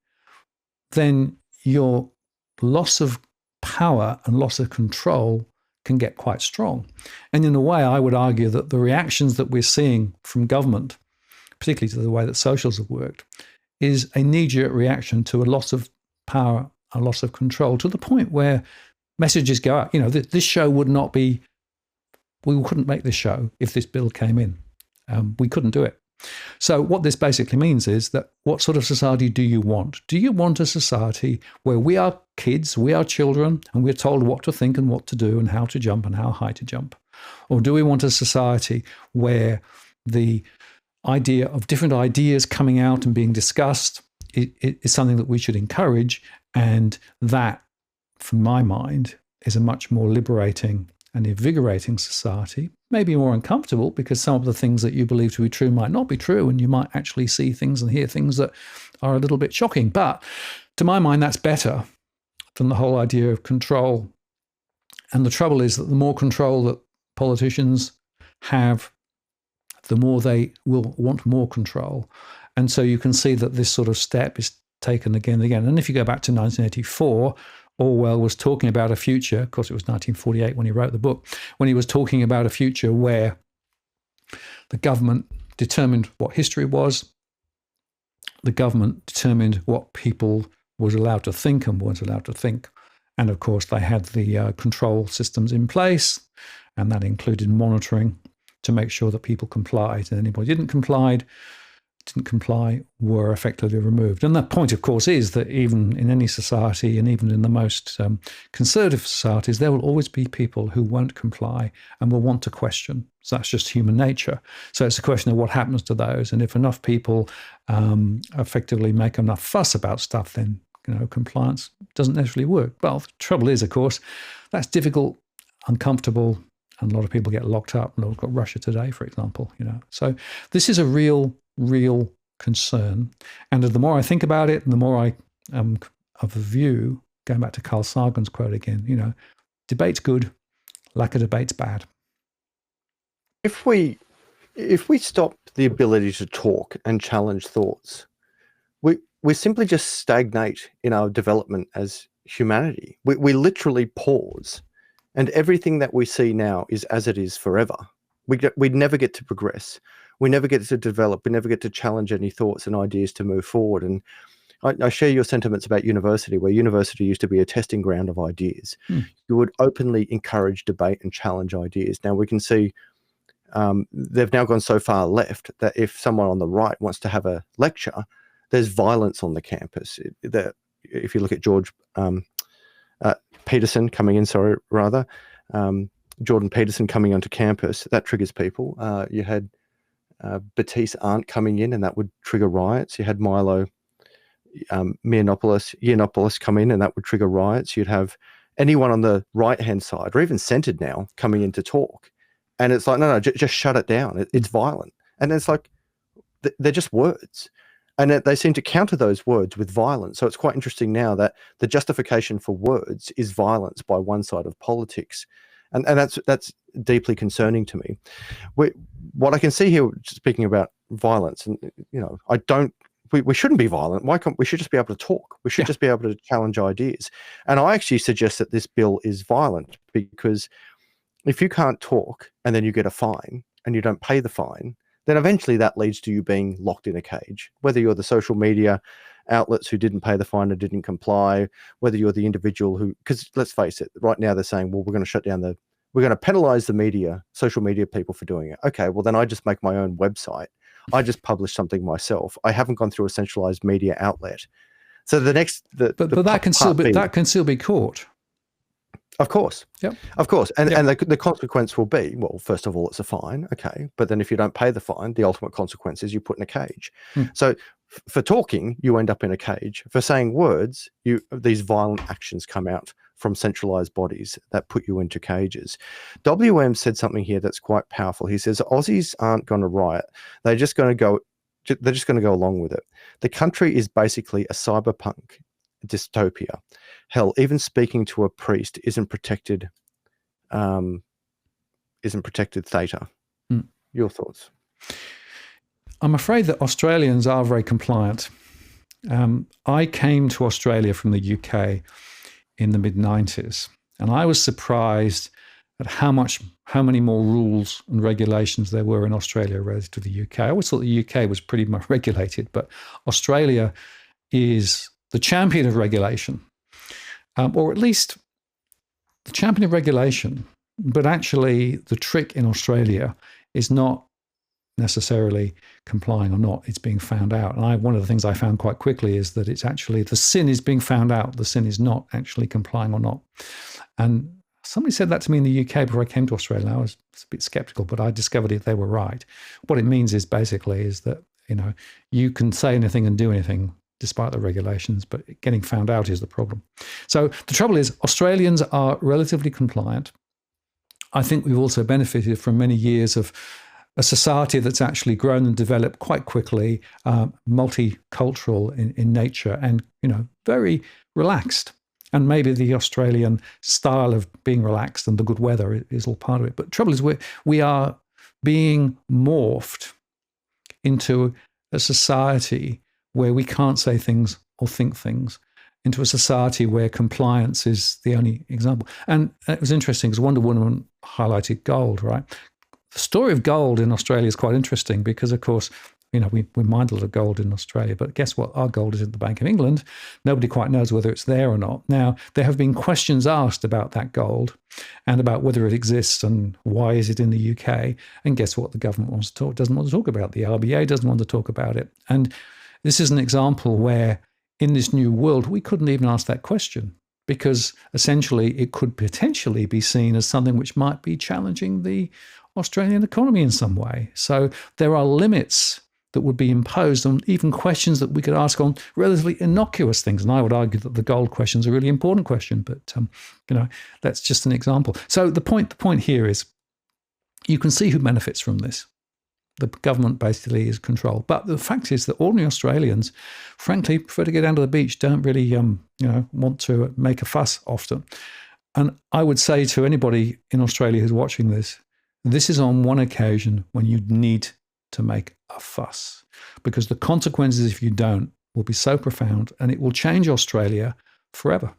then your loss of power and loss of control can get quite strong. And in a way, I would argue that the reactions that we're seeing from government, particularly to the way that socials have worked, is a knee-jerk reaction to a loss of power, a loss of control, to the point where messages go out. This show would not be, we couldn't make this show if this bill came in. We couldn't do it. So what this basically means is that what sort of society do you want? Do you want a society where we are kids, we are children, and we're told what to think and what to do and how to jump and how high to jump? Or do we want a society where the idea of different ideas coming out and being discussed is something that we should encourage? And that, from my mind, is a much more liberating and invigorating society, maybe more uncomfortable because some of the things that you believe to be true might not be true, and you might actually see things and hear things that are a little bit shocking. But to my mind, that's better than the whole idea of control. And the trouble is that the more control that politicians have, the more they will want more control. And so you can see that this sort of step is taken again and again. And if you go back to 1984, Orwell was talking about a future, of course it was 1948 when he wrote the book, when he was talking about a future where the government determined what history was, the government determined what people was allowed to think and weren't allowed to think. And of course they had the control systems in place, and that included monitoring to make sure that people complied, and anybody didn't comply were effectively removed. And the point, of course, is that even in any society, and even in the most conservative societies, there will always be people who won't comply and will want to question. So that's just human nature. So it's a question of what happens to those. And if enough people effectively make enough fuss about stuff, then compliance doesn't necessarily work. Well, the trouble is, of course, that's difficult, uncomfortable, and a lot of people get locked up. And we've got Russia today, for example. So this is a real concern. And the more I think about it, and the more I am of the view, going back to Carl Sagan's quote again, debate's good, lack of debate's bad. If we stop the ability to talk and challenge thoughts, we simply just stagnate in our development as humanity. We literally pause, and everything that we see now is as it is forever. We never get to progress. We never get to develop. We never get to challenge any thoughts and ideas to move forward. And I share your sentiments about university, where university used to be a testing ground of ideas. You would openly encourage debate and challenge ideas. Now we can see they've now gone so far left that if someone on the right wants to have a lecture, there's violence on the campus. If you look at Peterson coming in, Jordan Peterson coming onto campus, that triggers people. You had Batiste Arndt coming in, and that would trigger riots. You had Milo Yiannopoulos come in, and that would trigger riots. You'd have anyone on the right-hand side, or even centered now, coming in to talk. And it's like, no, just shut it down. It's violent. And it's like, they're just words. And they seem to counter those words with violence. So it's quite interesting now that the justification for words is violence by one side of politics. And that's deeply concerning to me. What I can see here, speaking about violence, and we shouldn't be violent. Why can't we? Should just be able to talk. We should just be able to challenge ideas. And I actually suggest that this bill is violent because if you can't talk and then you get a fine and you don't pay the fine, then eventually that leads to you being locked in a cage. Whether you're the social media outlets who didn't pay the fine and didn't comply, whether you're the individual who, because let's face it, right now they're saying, well, we're going to shut down we're going to penalize the media, social media people for doing it. Okay, well then I just make my own website. I just publish something myself. I haven't gone through a centralized media outlet. So the next, but that can still be caught. Of course. Yep. Of course. And the consequence will be, well, first of all, it's a fine. Okay. But then if you don't pay the fine, the ultimate consequence is you put in a cage. So for talking, you end up in a cage. For saying words, these violent actions come out from centralized bodies that put you into cages. WM said something here that's quite powerful. He says, Aussies aren't going to riot. They're just going to go along with it. The country is basically a cyberpunk dystopia. Hell, even speaking to a priest isn't protected theta. Your thoughts? I'm afraid that Australians are very compliant. I came to Australia from the UK in the mid-90s, and I was surprised at how many more rules and regulations there were in Australia relative to the UK. I always thought the UK was pretty much regulated, but Australia is the champion of regulation, or at least the champion of regulation. But actually, the trick in Australia is not necessarily complying or not, it's being found out. And one of the things I found quite quickly is that it's actually the sin is being found out. The sin is not actually complying or not. And somebody said that to me in the UK before I came to Australia. I was a bit skeptical, but I discovered that they were right. What it means is basically is that, you can say anything and do anything despite the regulations, but getting found out is the problem. So the trouble is Australians are relatively compliant. I think we've also benefited from many years of a society that's actually grown and developed quite quickly, multicultural in nature, and very relaxed. And maybe the Australian style of being relaxed and the good weather is all part of it. But the trouble is we are being morphed into a society where we can't say things or think things, into a society where compliance is the only example. And it was interesting because Wonder Woman highlighted gold, right? The story of gold in Australia is quite interesting because, of course, we mine a lot of gold in Australia, but guess what? Our gold is in the Bank of England. Nobody quite knows whether it's there or not. Now, there have been questions asked about that gold and about whether it exists and why is it in the UK. And guess what? The government doesn't want to talk about it. The RBA doesn't want to talk about it. And this is an example where in this new world, we couldn't even ask that question because essentially it could potentially be seen as something which might be challenging the Australian economy in some way. So there are limits that would be imposed on even questions that we could ask on relatively innocuous things. And I would argue that the gold question is a really important question, but that's just an example. So the point here is you can see who benefits from this. The government basically is controlled. But the fact is that ordinary Australians, frankly, prefer to go down to the beach, don't really want to make a fuss often. And I would say to anybody in Australia who's watching this, this is on one occasion when you need to make a fuss, because the consequences if you don't will be so profound and it will change Australia forever.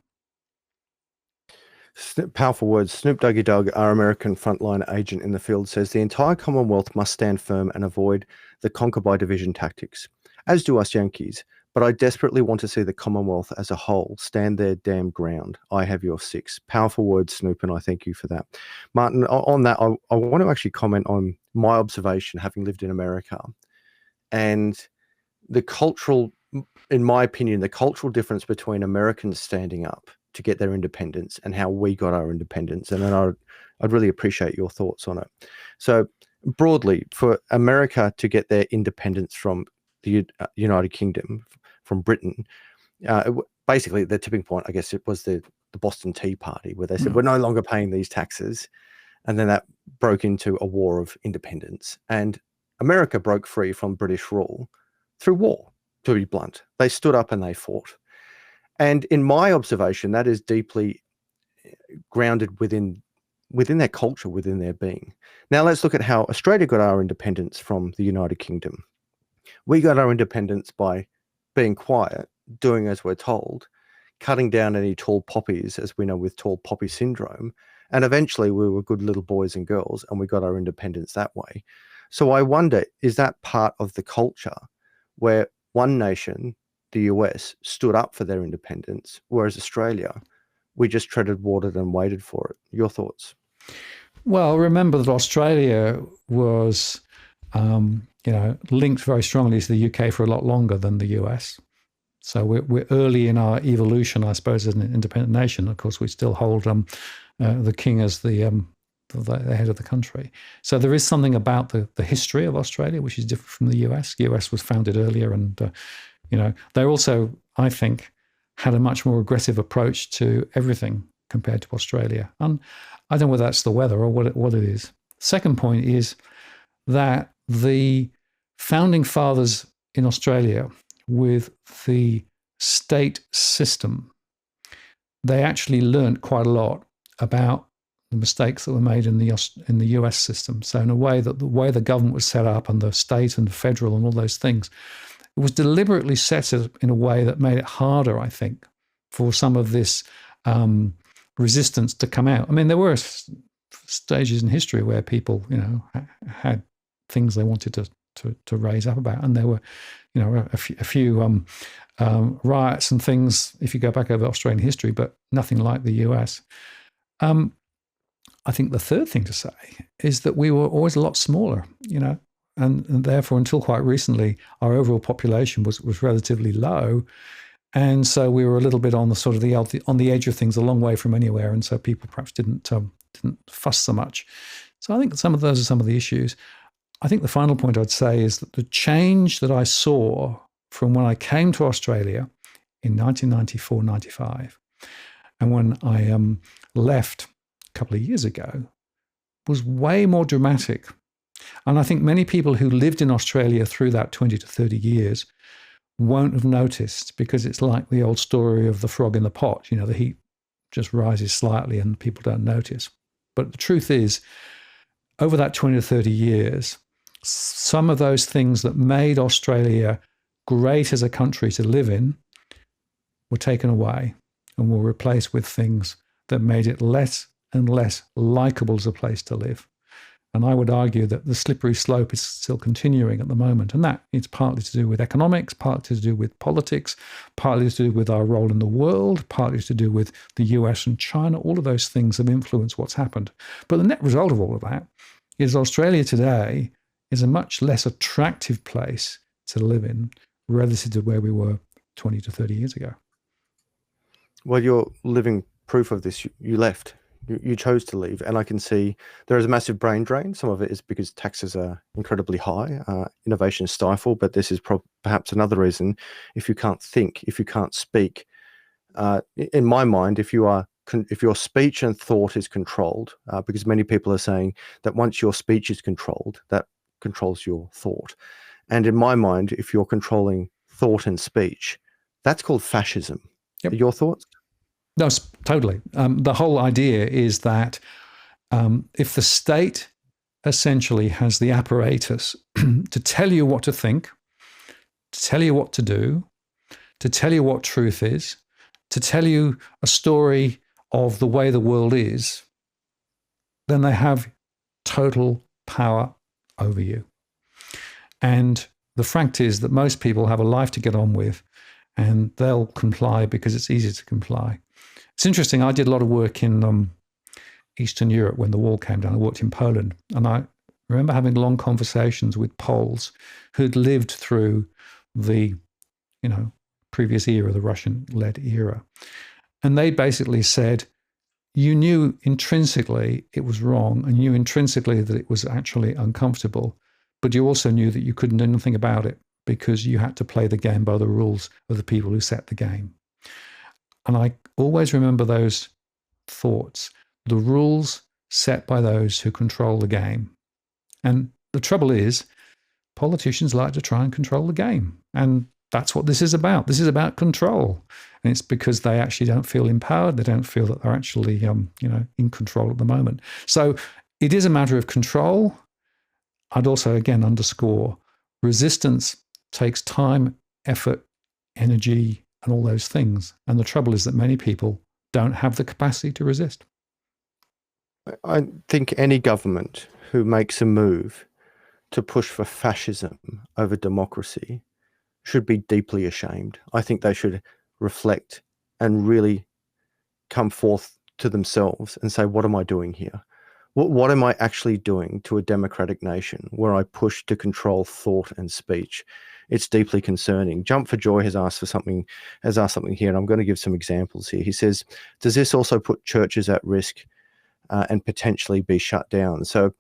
Powerful words. Snoop Doggy Dogg, our American frontline agent in the field, says the entire Commonwealth must stand firm and avoid the conquer by division tactics, as do us Yankees. But I desperately want to see the Commonwealth as a whole stand their damn ground. I have your six. Powerful words, Snoop, and I thank you for that. Martin, on that, I want to actually comment on my observation, having lived in America, and the cultural, in my opinion, the cultural difference between Americans standing up to get their independence and how we got our independence. And then I'd really appreciate your thoughts on it. So broadly, for America to get their independence from the United Kingdom, from Britain, basically the tipping point, I guess, it was the Boston Tea Party, where they said, we're no longer paying these taxes. And then that broke into a war of independence. And America broke free from British rule through war, to be blunt. They stood up and they fought. And in my observation, that is deeply grounded within their culture, within their being. Now let's look at how Australia got our independence from the United Kingdom. We got our independence by being quiet, doing as we're told, cutting down any tall poppies, as we know with tall poppy syndrome, And eventually we were good little boys and girls and we got our independence that way. So I wonder, is that part of the culture where one nation, the US, stood up for their independence, whereas Australia, we just treaded water and waited for it? Your thoughts? Well, remember that Australia was, linked very strongly to the UK for a lot longer than the US. So we're early in our evolution, I suppose, as an independent nation. Of course, we still hold the king as the head of the country. So there is something about the history of Australia which is different from the US. The US was founded earlier, and they also, I think, had a much more aggressive approach to everything compared to Australia. And I don't know whether that's the weather or what it is. Second point is that the founding fathers in Australia, with the state system, they actually learned quite a lot about the mistakes that were made in the US system. So in a way, that the way the government was set up and the state and federal and all those things, it was deliberately set in a way that made it harder, I think, for some of this resistance to come out. I mean, there were stages in history where people, had things they wanted to raise up about, and there were, a few riots and things if you go back over Australian history, but nothing like the US. I think the third thing to say is that we were always a lot smaller, and therefore, until quite recently, our overall population was relatively low. And so we were a little bit on the sort of on the edge of things, a long way from anywhere. And so people perhaps didn't fuss so much. So I think some of those are some of the issues. I think the final point I'd say is that the change that I saw from when I came to Australia in 1994, 95, and when I left a couple of years ago was way more dramatic. And I think many people who lived in Australia through that 20 to 30 years won't have noticed, because it's like the old story of the frog in the pot. The heat just rises slightly and people don't notice. But the truth is, over that 20 to 30 years, some of those things that made Australia great as a country to live in were taken away and were replaced with things that made it less and less likable as a place to live. And I would argue that the slippery slope is still continuing at the moment. And that is partly to do with economics, partly to do with politics, partly to do with our role in the world, partly to do with the US and China. All of those things have influenced what's happened. But the net result of all of that is Australia today is a much less attractive place to live in relative to where we were 20 to 30 years ago. Well, you're living proof of this. You left. You chose to leave, and I can see there is a massive brain drain. Some of it is because taxes are incredibly high, innovation is stifled, but this is perhaps another reason. If you can't think, if you can't speak, in my mind, if your speech and thought is controlled, because many people are saying that once your speech is controlled, that controls your thought. And in my mind, if you're controlling thought and speech, that's called fascism. Yep. Your thoughts? No, totally. The whole idea is that if the state essentially has the apparatus to tell you what to think, to tell you what to do, to tell you what truth is, to tell you a story of the way the world is, then they have total power over you. And the fact is that most people have a life to get on with, and they'll comply because it's easy to comply. It's interesting. I did a lot of work in Eastern Europe when the wall came down. I worked in Poland, and I remember having long conversations with Poles who'd lived through the, previous era, the Russian-led era. And they basically said, you knew intrinsically it was wrong, and you knew intrinsically that it was actually uncomfortable, but you also knew that you couldn't do anything about it because you had to play the game by the rules of the people who set the game. And I always remember those thoughts, the rules set by those who control the game. And the trouble is, politicians like to try and control the game. And that's what this is about. This is about control. And it's because they actually don't feel empowered. They don't feel that they're actually, in control at the moment. So it is a matter of control. I'd also, again, underscore resistance takes time, effort, energy, and all those things. And the trouble is that many people don't have the capacity to resist. I think any government who makes a move to push for fascism over democracy should be deeply ashamed. I think they should reflect and really come forth to themselves and say, what am I doing here? What am I actually doing to a democratic nation where I push to control thought and speech? It's deeply concerning. Jump for Joy has asked something here, and I'm going to give some examples here. He says, does this also put churches at risk and potentially be shut down? So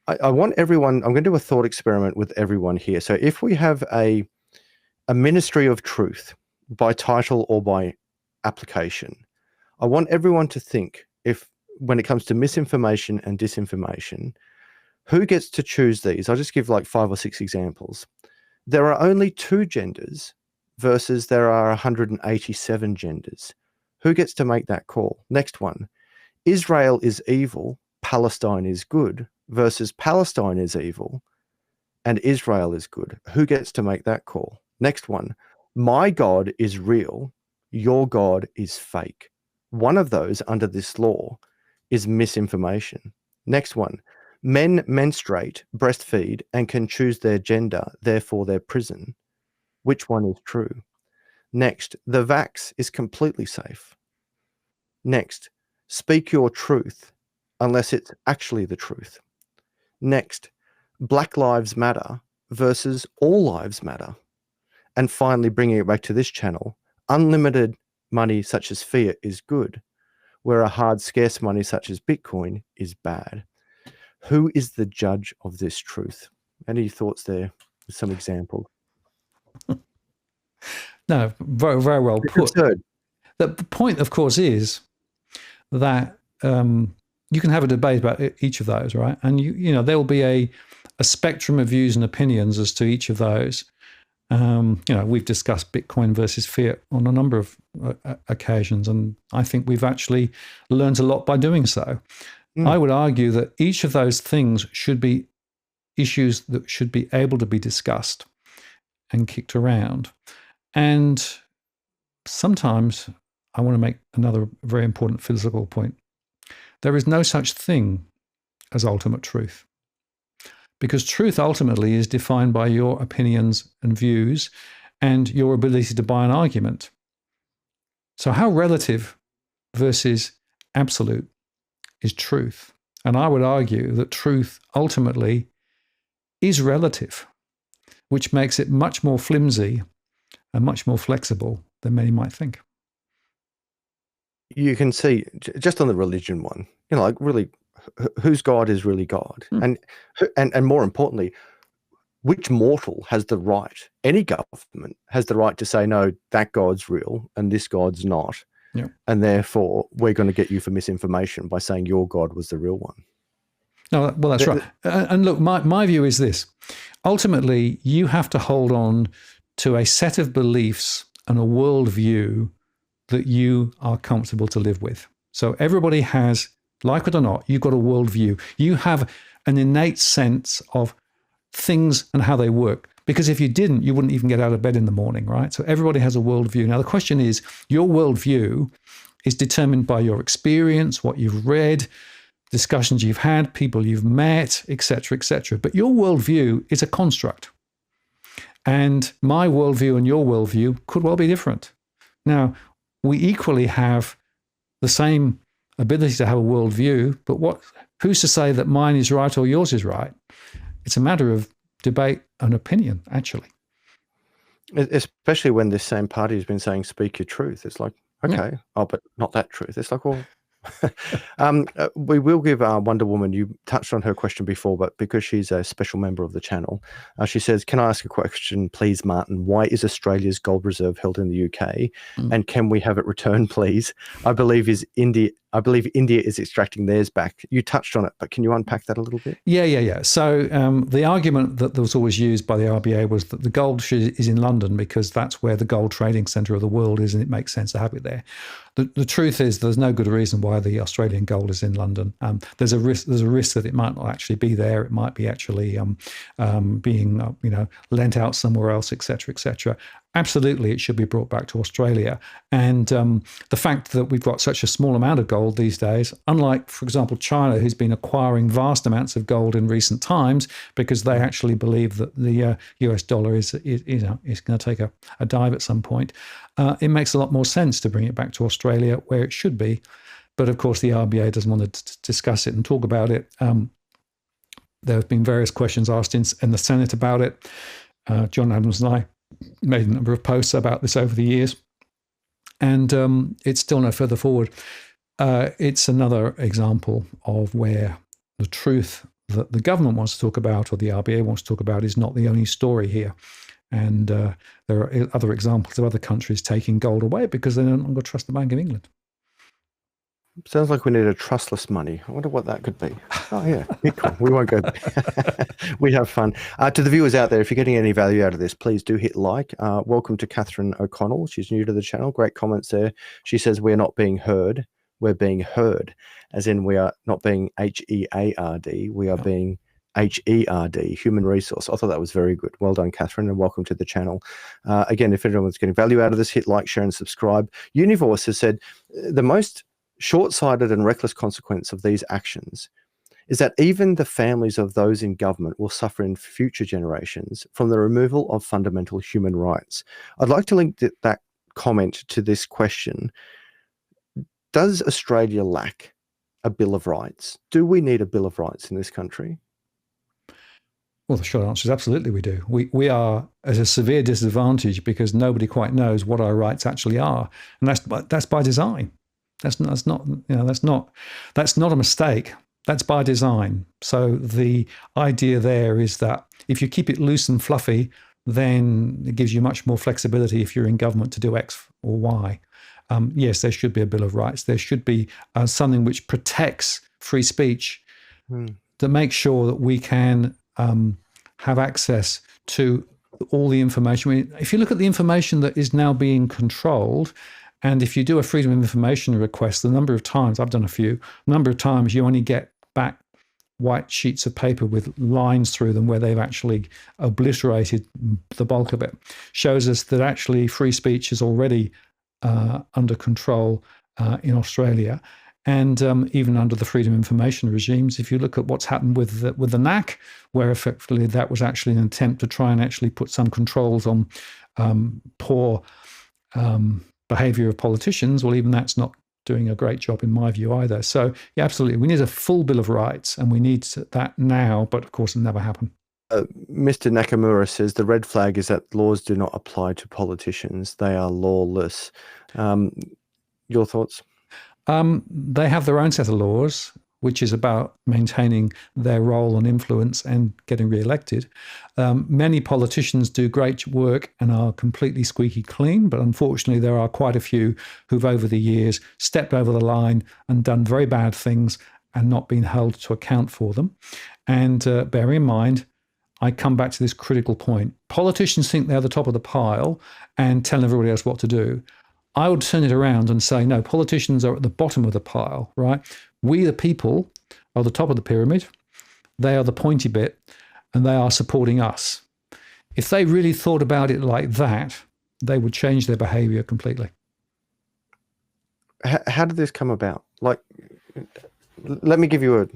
I want everyone, I'm going to do a thought experiment with everyone here. So if we have a ministry of truth by title or by application, I want everyone to think, if when it comes to misinformation and disinformation, who gets to choose these? I'll just give like 5 or 6 examples. There are only 2 genders versus there are 187 genders. Who gets to make that call? Next one. Israel is evil, Palestine is good, versus Palestine is evil and Israel is good. Who gets to make that call? Next one. My God is real, your God is fake. One of those under this law is misinformation. Next one. Men menstruate, breastfeed, and can choose their gender, therefore their prison. Which one is true? Next. The vax is completely safe. Next. Speak your truth, unless it's actually the truth. Next. Black Lives Matter versus All Lives Matter. And finally, bringing it back to this channel, unlimited money such as fiat is good, where a hard, scarce money such as Bitcoin is bad. Who is the judge of this truth? Any thoughts there? Some examples. No, very, very well put. Absurd. The point, of course, is that you can have a debate about each of those, right? And you know there will be a spectrum of views and opinions as to each of those. You know, we've discussed Bitcoin versus fiat on a number of occasions, and I think we've actually learned a lot by doing so. I would argue that each of those things should be issues that should be able to be discussed and kicked around. And sometimes I want to make another very important physical point. There is no such thing as ultimate truth, because truth ultimately is defined by your opinions and views and your ability to buy an argument. So how relative versus absolute is truth? And I would argue that truth ultimately is relative, which makes it much more flimsy and much more flexible than many might think. You can see just on the religion one, you know, like really, whose God is really God, and more importantly, which mortal has the right? Any government has the right to say, no, that God's real and this God's not, and therefore we're going to get you for misinformation by saying your God was the real one. No, well, that's right. And look, my view is this. Ultimately, you have to hold on to a set of beliefs and a worldview that you are comfortable to live with. So everybody has, like it or not, you've got a worldview. You have an innate sense of things and how they work. Because if you didn't, you wouldn't even get out of bed in the morning, right? So everybody has a worldview. Now, the question is, your worldview is determined by your experience, what you've read, discussions you've had, people you've met, etc., etc. But your worldview is a construct. And my worldview and your worldview could well be different. Now, we equally have the same ability to have a worldview, but who's to say that mine is right or yours is right? It's a matter of debate and opinion, actually. Especially when this same party has been saying, speak your truth. It's like, okay, but not that truth. It's like, well, we will give Wonder Woman, you touched on her question before, but because she's a special member of the channel, she says, can I ask a question, please, Martin? Why is Australia's gold reserve held in the UK? And can we have it returned, please? I believe India is extracting theirs back. You touched on it, but can you unpack that a little bit? Yeah. So the argument that was always used by the RBA was that the gold is in London because that's where the gold trading centre of the world is, and it makes sense to have it there. The truth is there's no good reason why the Australian gold is in London. There's a risk that it might not actually be there. It might be actually being lent out somewhere else, etc., etc. Absolutely, it should be brought back to Australia. And the fact that we've got such a small amount of gold these days, unlike, for example, China, who's been acquiring vast amounts of gold in recent times because they actually believe that the US dollar is going to take a dive at some point, it makes a lot more sense to bring it back to Australia where it should be. But of course, the RBA doesn't want to discuss it and talk about it. There have been various questions asked in the Senate about it. John Adams and I made a number of posts about this over the years, and it's still no further forward. It's another example of where the truth that the government wants to talk about or the RBA wants to talk about is not the only story here. And there are other examples of other countries taking gold away because they don't longer trust the Bank of England. Sounds like we need a trustless money. I wonder what that could be. Oh, yeah, Bitcoin. We won't go there. We have fun. To the viewers out there, if you're getting any value out of this, please do hit like. Welcome to Catherine O'Connell. She's new to the channel. Great comments there. She says, we're not being heard. We're being heard, as in we are not being HEARD. We are being HERD, human resource. I thought that was very good. Well done, Catherine, and welcome to the channel. Again, if anyone's getting value out of this, hit like, share, and subscribe. Univorce has said, the most short-sighted and reckless consequence of these actions is that even the families of those in government will suffer in future generations from the removal of fundamental human rights. I'd like to link that comment to this question. Does Australia lack a Bill of Rights? Do we need a Bill of Rights in this country? Well, the short answer is absolutely we do. We are at a severe disadvantage because nobody quite knows what our rights actually are, and that's by design. That's not a mistake. That's by design. So the idea there is that if you keep it loose and fluffy, then it gives you much more flexibility if you're in government to do X or Y. Yes, there should be a Bill of Rights. There should be something which protects free speech to make sure that we can have access to all the information. I mean, if you look at the information that is now being controlled, and if you do a freedom of information request, the number of times, I've done a few, number of times you only get back white sheets of paper with lines through them where they've actually obliterated the bulk of it, shows us that actually free speech is already under control in Australia. And even under the freedom of information regimes, if you look at what's happened with the NAC, where effectively that was actually an attempt to try and actually put some controls on poor behavior of politicians, well, even that's not doing a great job in my view either. So yeah, absolutely, we need a full Bill of Rights, and we need that now, but of course it'll never happen. Mr. Nakamura says the red flag is that laws do not apply to politicians. They are lawless. Your thoughts? They have their own set of laws, which is about maintaining their role and influence and getting re-elected. Many politicians do great work and are completely squeaky clean, but unfortunately there are quite a few who've over the years stepped over the line and done very bad things and not been held to account for them. And bear in mind, I come back to this critical point. Politicians think they're the top of the pile and tell everybody else what to do. I would turn it around and say, no, politicians are at the bottom of the pile, right? We, the people, are the top of the pyramid. They are the pointy bit, and they are supporting us. If they really thought about it like that, they would change their behavior completely. How did this come about? Like, let me give you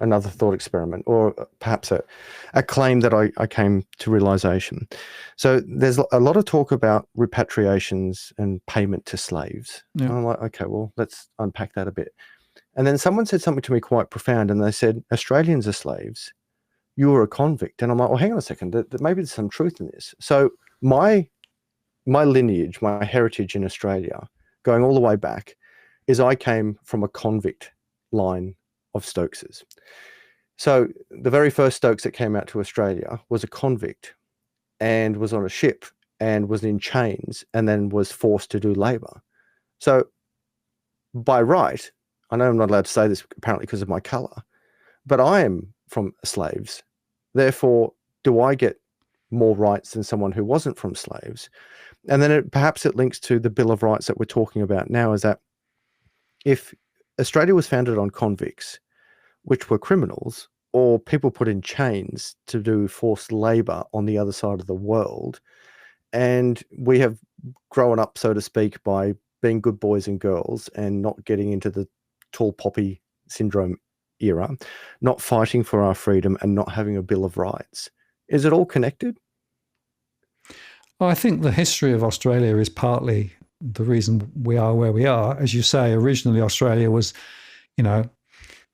another thought experiment, or perhaps a claim that I came to realization. So there's a lot of talk about repatriations and payment to slaves. Yeah. And I'm like, okay, well, let's unpack that a bit. And then someone said something to me quite profound, and they said, Australians are slaves. You are a convict. And I'm like, well, hang on a second. Maybe there's some truth in this. So my lineage, my heritage in Australia, going all the way back, is I came from a convict line of Stokeses. So the very first Stokes that came out to Australia was a convict and was on a ship and was in chains and then was forced to do labor. So by right, I know I'm not allowed to say this apparently because of my color, but I am from slaves. Therefore, do I get more rights than someone who wasn't from slaves? And then perhaps it links to the Bill of Rights that we're talking about now, is that if Australia was founded on convicts, which were criminals, or people put in chains to do forced labor on the other side of the world, And we have grown up, so to speak, by being good boys and girls and not getting into the tall poppy syndrome era, not fighting for our freedom and not having a Bill of Rights. Is it all connected? Well, I think the history of Australia is partly the reason we are where we are. As you say, originally Australia was,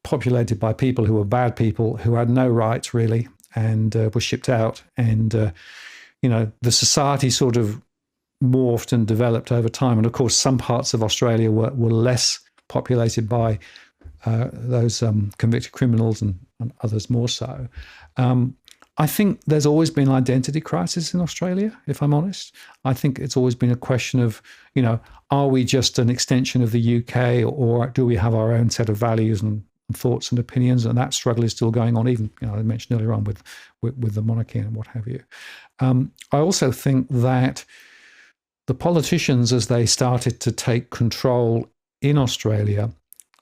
populated by people who were bad people who had no rights really and were shipped out. And, the society sort of morphed and developed over time. And of course, some parts of Australia were less populated by those convicted criminals and others more so. I think there's always been identity crisis in Australia, if I'm honest. I think it's always been a question of, are we just an extension of the UK, or do we have our own set of values and thoughts and opinions? And that struggle is still going on, even, I mentioned earlier on with the monarchy and what have you. I also think that the politicians, as they started to take control in Australia,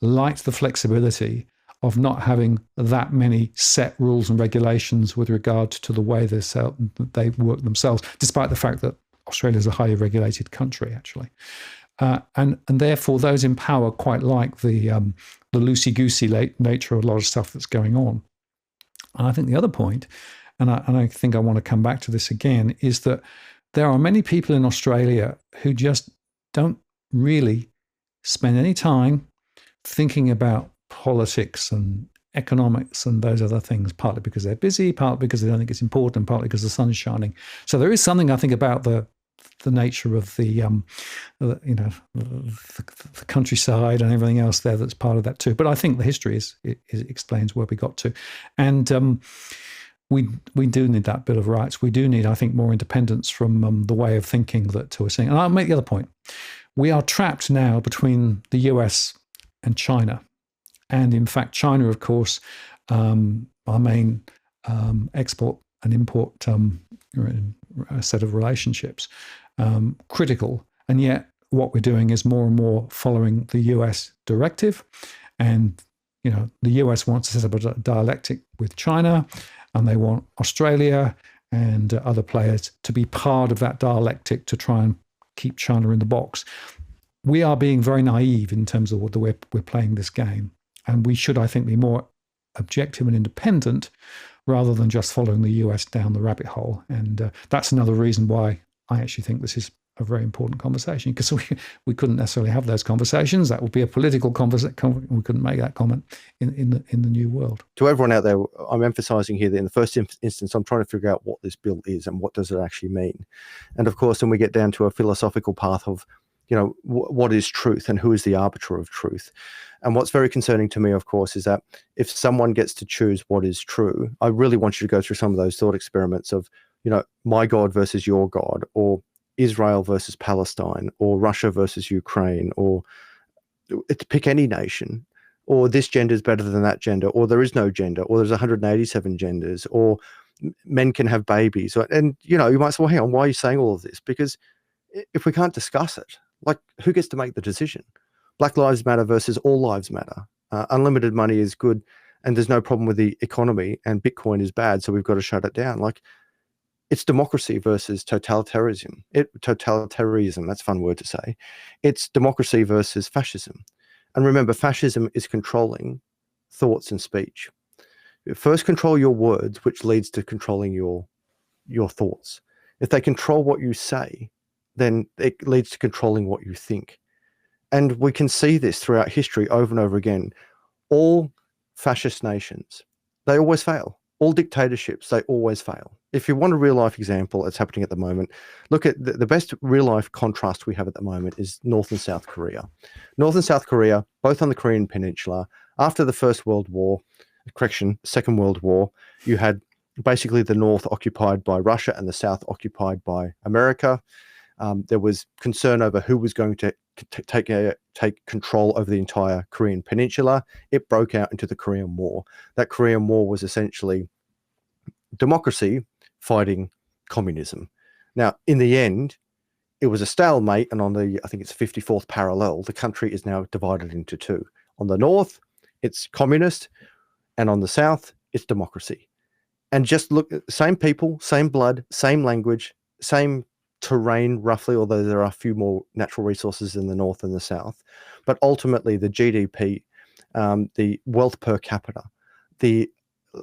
liked the flexibility of not having that many set rules and regulations with regard to the way they work themselves, despite the fact that Australia is a highly regulated country, actually. And therefore, those in power quite like the loosey-goosey nature of a lot of stuff that's going on. And I think the other point, and I think I want to come back to this again, is that there are many people in Australia who just don't really spend any time thinking about politics and economics and those other things, partly because they're busy, partly because they don't think it's important, partly because the sun's shining. So there is something, I think, about the nature of the countryside and everything else there that's part of that too. But I think the history explains where we got to. And we do need that Bill of Rights. We do need, I think, more independence from the way of thinking that we're seeing. And I'll make the other point. We are trapped now between the US and China. And in fact, China, of course, our main export and import set of relationships, critical. And yet what we're doing is more and more following the US directive. And, the US wants to set up a dialectic with China, and they want Australia and other players to be part of that dialectic to try and keep China in the box. We are being very naive in terms of the way we're playing this game. And we should, I think, be more objective and independent rather than just following the US down the rabbit hole. And that's another reason why I actually think this is a very important conversation, because we couldn't necessarily have those conversations. That would be a political conversation. We couldn't make that comment in the new world. To everyone out there, I'm emphasizing here that in the first instance, I'm trying to figure out what this bill is and what does it actually mean. And of course, then we get down to a philosophical path of, what is truth and who is the arbiter of truth. And what's very concerning to me, of course, is that if someone gets to choose what is true, I really want you to go through some of those thought experiments of, my God versus your God, or Israel versus Palestine, or Russia versus Ukraine, or pick any nation, or this gender is better than that gender, or there is no gender, or there's 187 genders, or men can have babies. And, you might say, well, hang on, why are you saying all of this? Because if we can't discuss it, who gets to make the decision? Black Lives Matter versus all lives matter. Unlimited money is good, and there's no problem with the economy, and Bitcoin is bad, so we've got to shut it down. It's democracy versus totalitarianism. Totalitarianism, that's a fun word to say. It's democracy versus fascism. And remember, fascism is controlling thoughts and speech. First, control your words, which leads to controlling your thoughts. If they control what you say, then it leads to controlling what you think. And we can see this throughout history over and over again. All fascist nations, they always fail. All dictatorships, they always fail. If you want a real-life example that's happening at the moment, look at the best real-life contrast we have at the moment is North and South Korea. North and South Korea, both on the Korean Peninsula, after the Second World War, you had basically the North occupied by Russia and the South occupied by America. There was concern over who was going to take control over the entire Korean Peninsula. It broke out into the Korean War. That Korean War was essentially democracy fighting communism. Now, in the end, it was a stalemate, and on the, I think it's 54th parallel, the country is now divided into two. On the north, it's communist, and on the south, it's democracy. And just look, same people, same blood, same language, same terrain roughly, although there are a few more natural resources in the north and the south. But ultimately, the GDP, the wealth per capita, the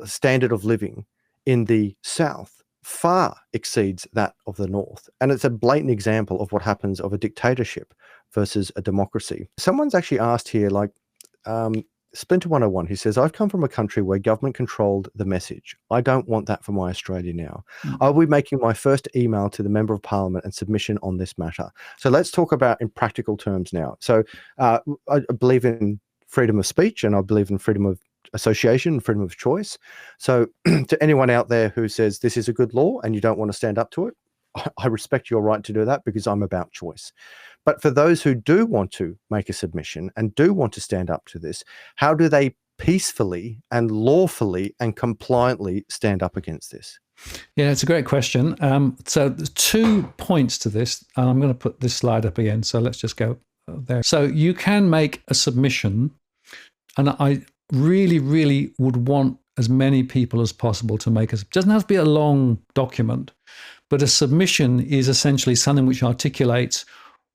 standard of living in the south far exceeds that of the north. And it's a blatant example of what happens of a dictatorship versus a democracy. Someone's actually asked here, like, Splinter 101, who says, I've come from a country where government controlled the message. I don't want that for my Australia now. I'll be making my first email to the Member of Parliament and submission on this matter. So let's talk about in practical terms now. So I believe in freedom of speech, and I believe in freedom of association, freedom of choice. So to anyone out there who says this is a good law and you don't want to stand up to it, I respect your right to do that, because I'm about choice. But for those who do want to make a submission and do want to stand up to this, how do they peacefully and lawfully and compliantly stand up against this? Yeah, it's a great question. So there's 2 points to this, and I'm going to put this slide up again. So let's just go there. So you can make a submission, and I really, really would want as many people as possible to make it doesn't have to be a long document, but a submission is essentially something which articulates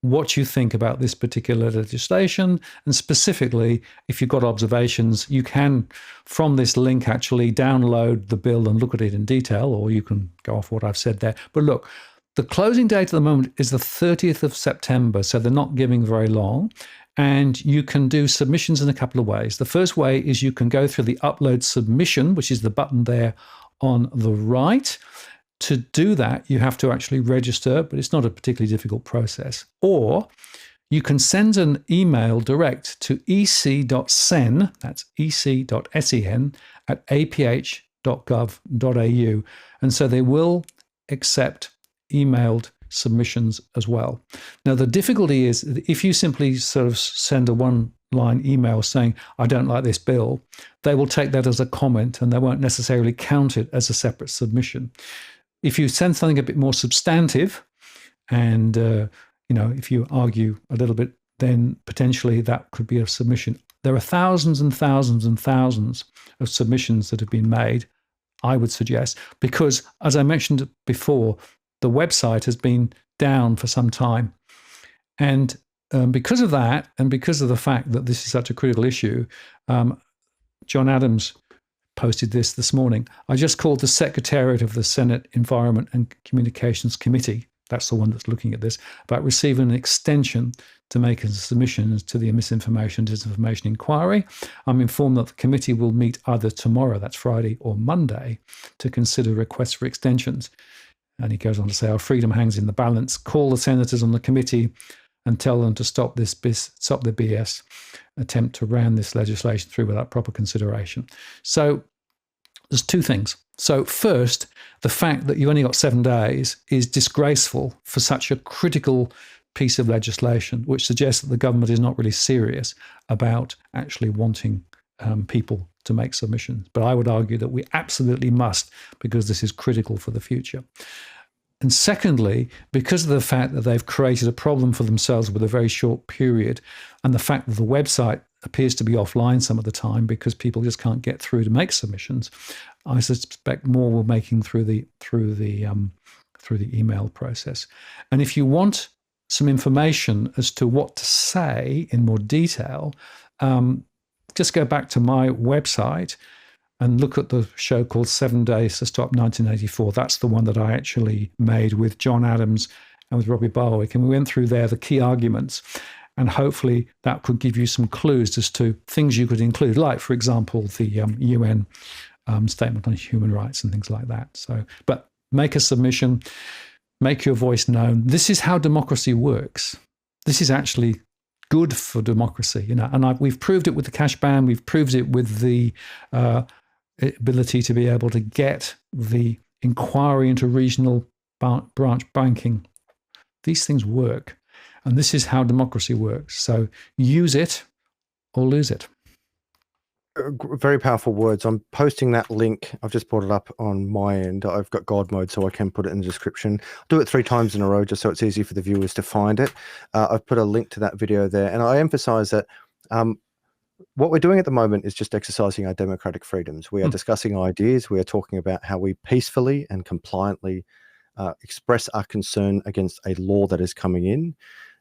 what you think about this particular legislation. And specifically, if you've got observations, you can, from this link, actually download the bill and look at it in detail, or you can go off what I've said there. But look, the closing date at the moment is the 30th of September, so they're not giving very long. And you can do submissions in a couple of ways. The first way is you can go through the upload submission, which is the button there on the right. To do that, you have to actually register, but it's not a particularly difficult process. Or you can send an email direct to ec.sen, that's ec.sen, at aph.gov.au. And so they will accept emailed submissions as well. Now, the difficulty is that if you simply sort of send a one-line email saying, I don't like this bill, they will take that as a comment and they won't necessarily count it as a separate submission. If you send something a bit more substantive and, if you argue a little bit, then potentially that could be a submission. There are thousands and thousands and thousands of submissions that have been made, I would suggest, because, as I mentioned before, the website has been down for some time. And because of that, and because of the fact that this is such a critical issue, John Adams posted this morning. I just called the Secretariat of the Senate Environment and Communications Committee, that's the one that's looking at this, about receiving an extension to make a submission to the Misinformation Disinformation Inquiry. I'm informed that the committee will meet either tomorrow, that's Friday, or Monday, to consider requests for extensions. And he goes on to say, our freedom hangs in the balance. Call the senators on the committee and tell them to stop the BS attempt to ram this legislation through without proper consideration. So there's 2 things. So first, the fact that you only got 7 days is disgraceful for such a critical piece of legislation, which suggests that the government is not really serious about actually wanting people to make submissions. But I would argue that we absolutely must, because this is critical for the future. And secondly, because of the fact that they've created a problem for themselves with a very short period, and the fact that the website appears to be offline some of the time because people just can't get through to make submissions, I suspect more will making through the email process. And if you want some information as to what to say in more detail, just go back to my website and look at the show called 7 Days to Stop 1984. That's the one that I actually made with John Adams and with Robbie Barwick. And we went through there the key arguments. And hopefully that could give you some clues as to things you could include, like, for example, the UN Statement on Human Rights and things like that. So, but make a submission, make your voice known. This is how democracy works. This is actually good for democracy, and we've proved it with the cash ban. We've proved it with the ability to be able to get the inquiry into regional branch banking. These things work, and this is how democracy works. So use it or lose it. Very powerful words. I'm posting that link. I've just brought it up on my end. I've got God mode, so I can put it in the description. I'll do it 3 times in a row just so it's easy for the viewers to find it. I've put a link to that video there, and I emphasize that what we're doing at the moment is just exercising our democratic freedoms. We are discussing ideas. We are talking about how we peacefully and compliantly express our concern against a law that is coming in.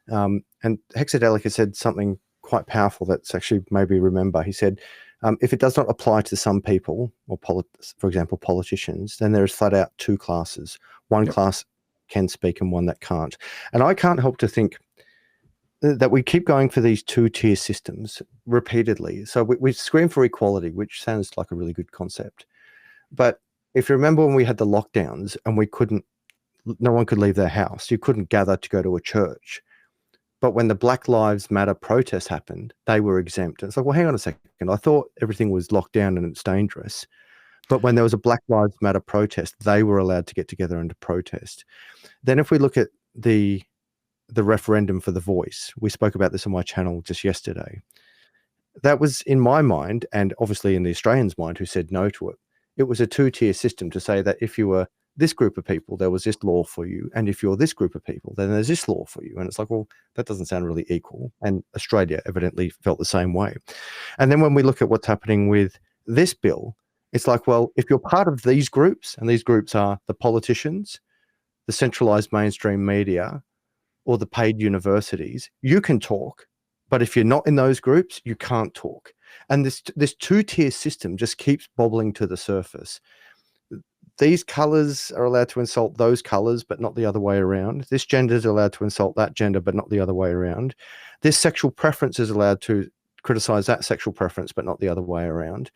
And Hexadelic has said something quite powerful that's actually maybe remember. He said, if it does not apply to some people, or for example, politicians, then there is flat out two classes. One class can speak and one that can't. And I can't help to think that we keep going for these two-tier systems repeatedly. So we scream for equality, which sounds like a really good concept. But if you remember when we had the lockdowns and no one could leave their house, you couldn't gather to go to a church. But when the Black Lives Matter protests happened, they were exempt. And it's like, well, hang on a second. I thought everything was locked down and it's dangerous. But when there was a Black Lives Matter protest, they were allowed to get together and to protest. Then if we look at the referendum for the voice, we spoke about this on my channel just yesterday. That was in my mind, and obviously in the Australians' mind who said no to it, it was a two-tier system to say that if you were this group of people, there was this law for you. And if you're this group of people, then there's this law for you. And it's like, well, that doesn't sound really equal. And Australia evidently felt the same way. And then when we look at what's happening with this bill, it's like, well, if you're part of these groups, and these groups are the politicians, the centralized mainstream media, or the paid universities, you can talk. But if you're not in those groups, you can't talk. And this two-tier system just keeps bobbling to the surface. These colors are allowed to insult those colors, but not the other way around. This gender is allowed to insult that gender, but not the other way around. This sexual preference is allowed to criticize that sexual preference, but not the other way around.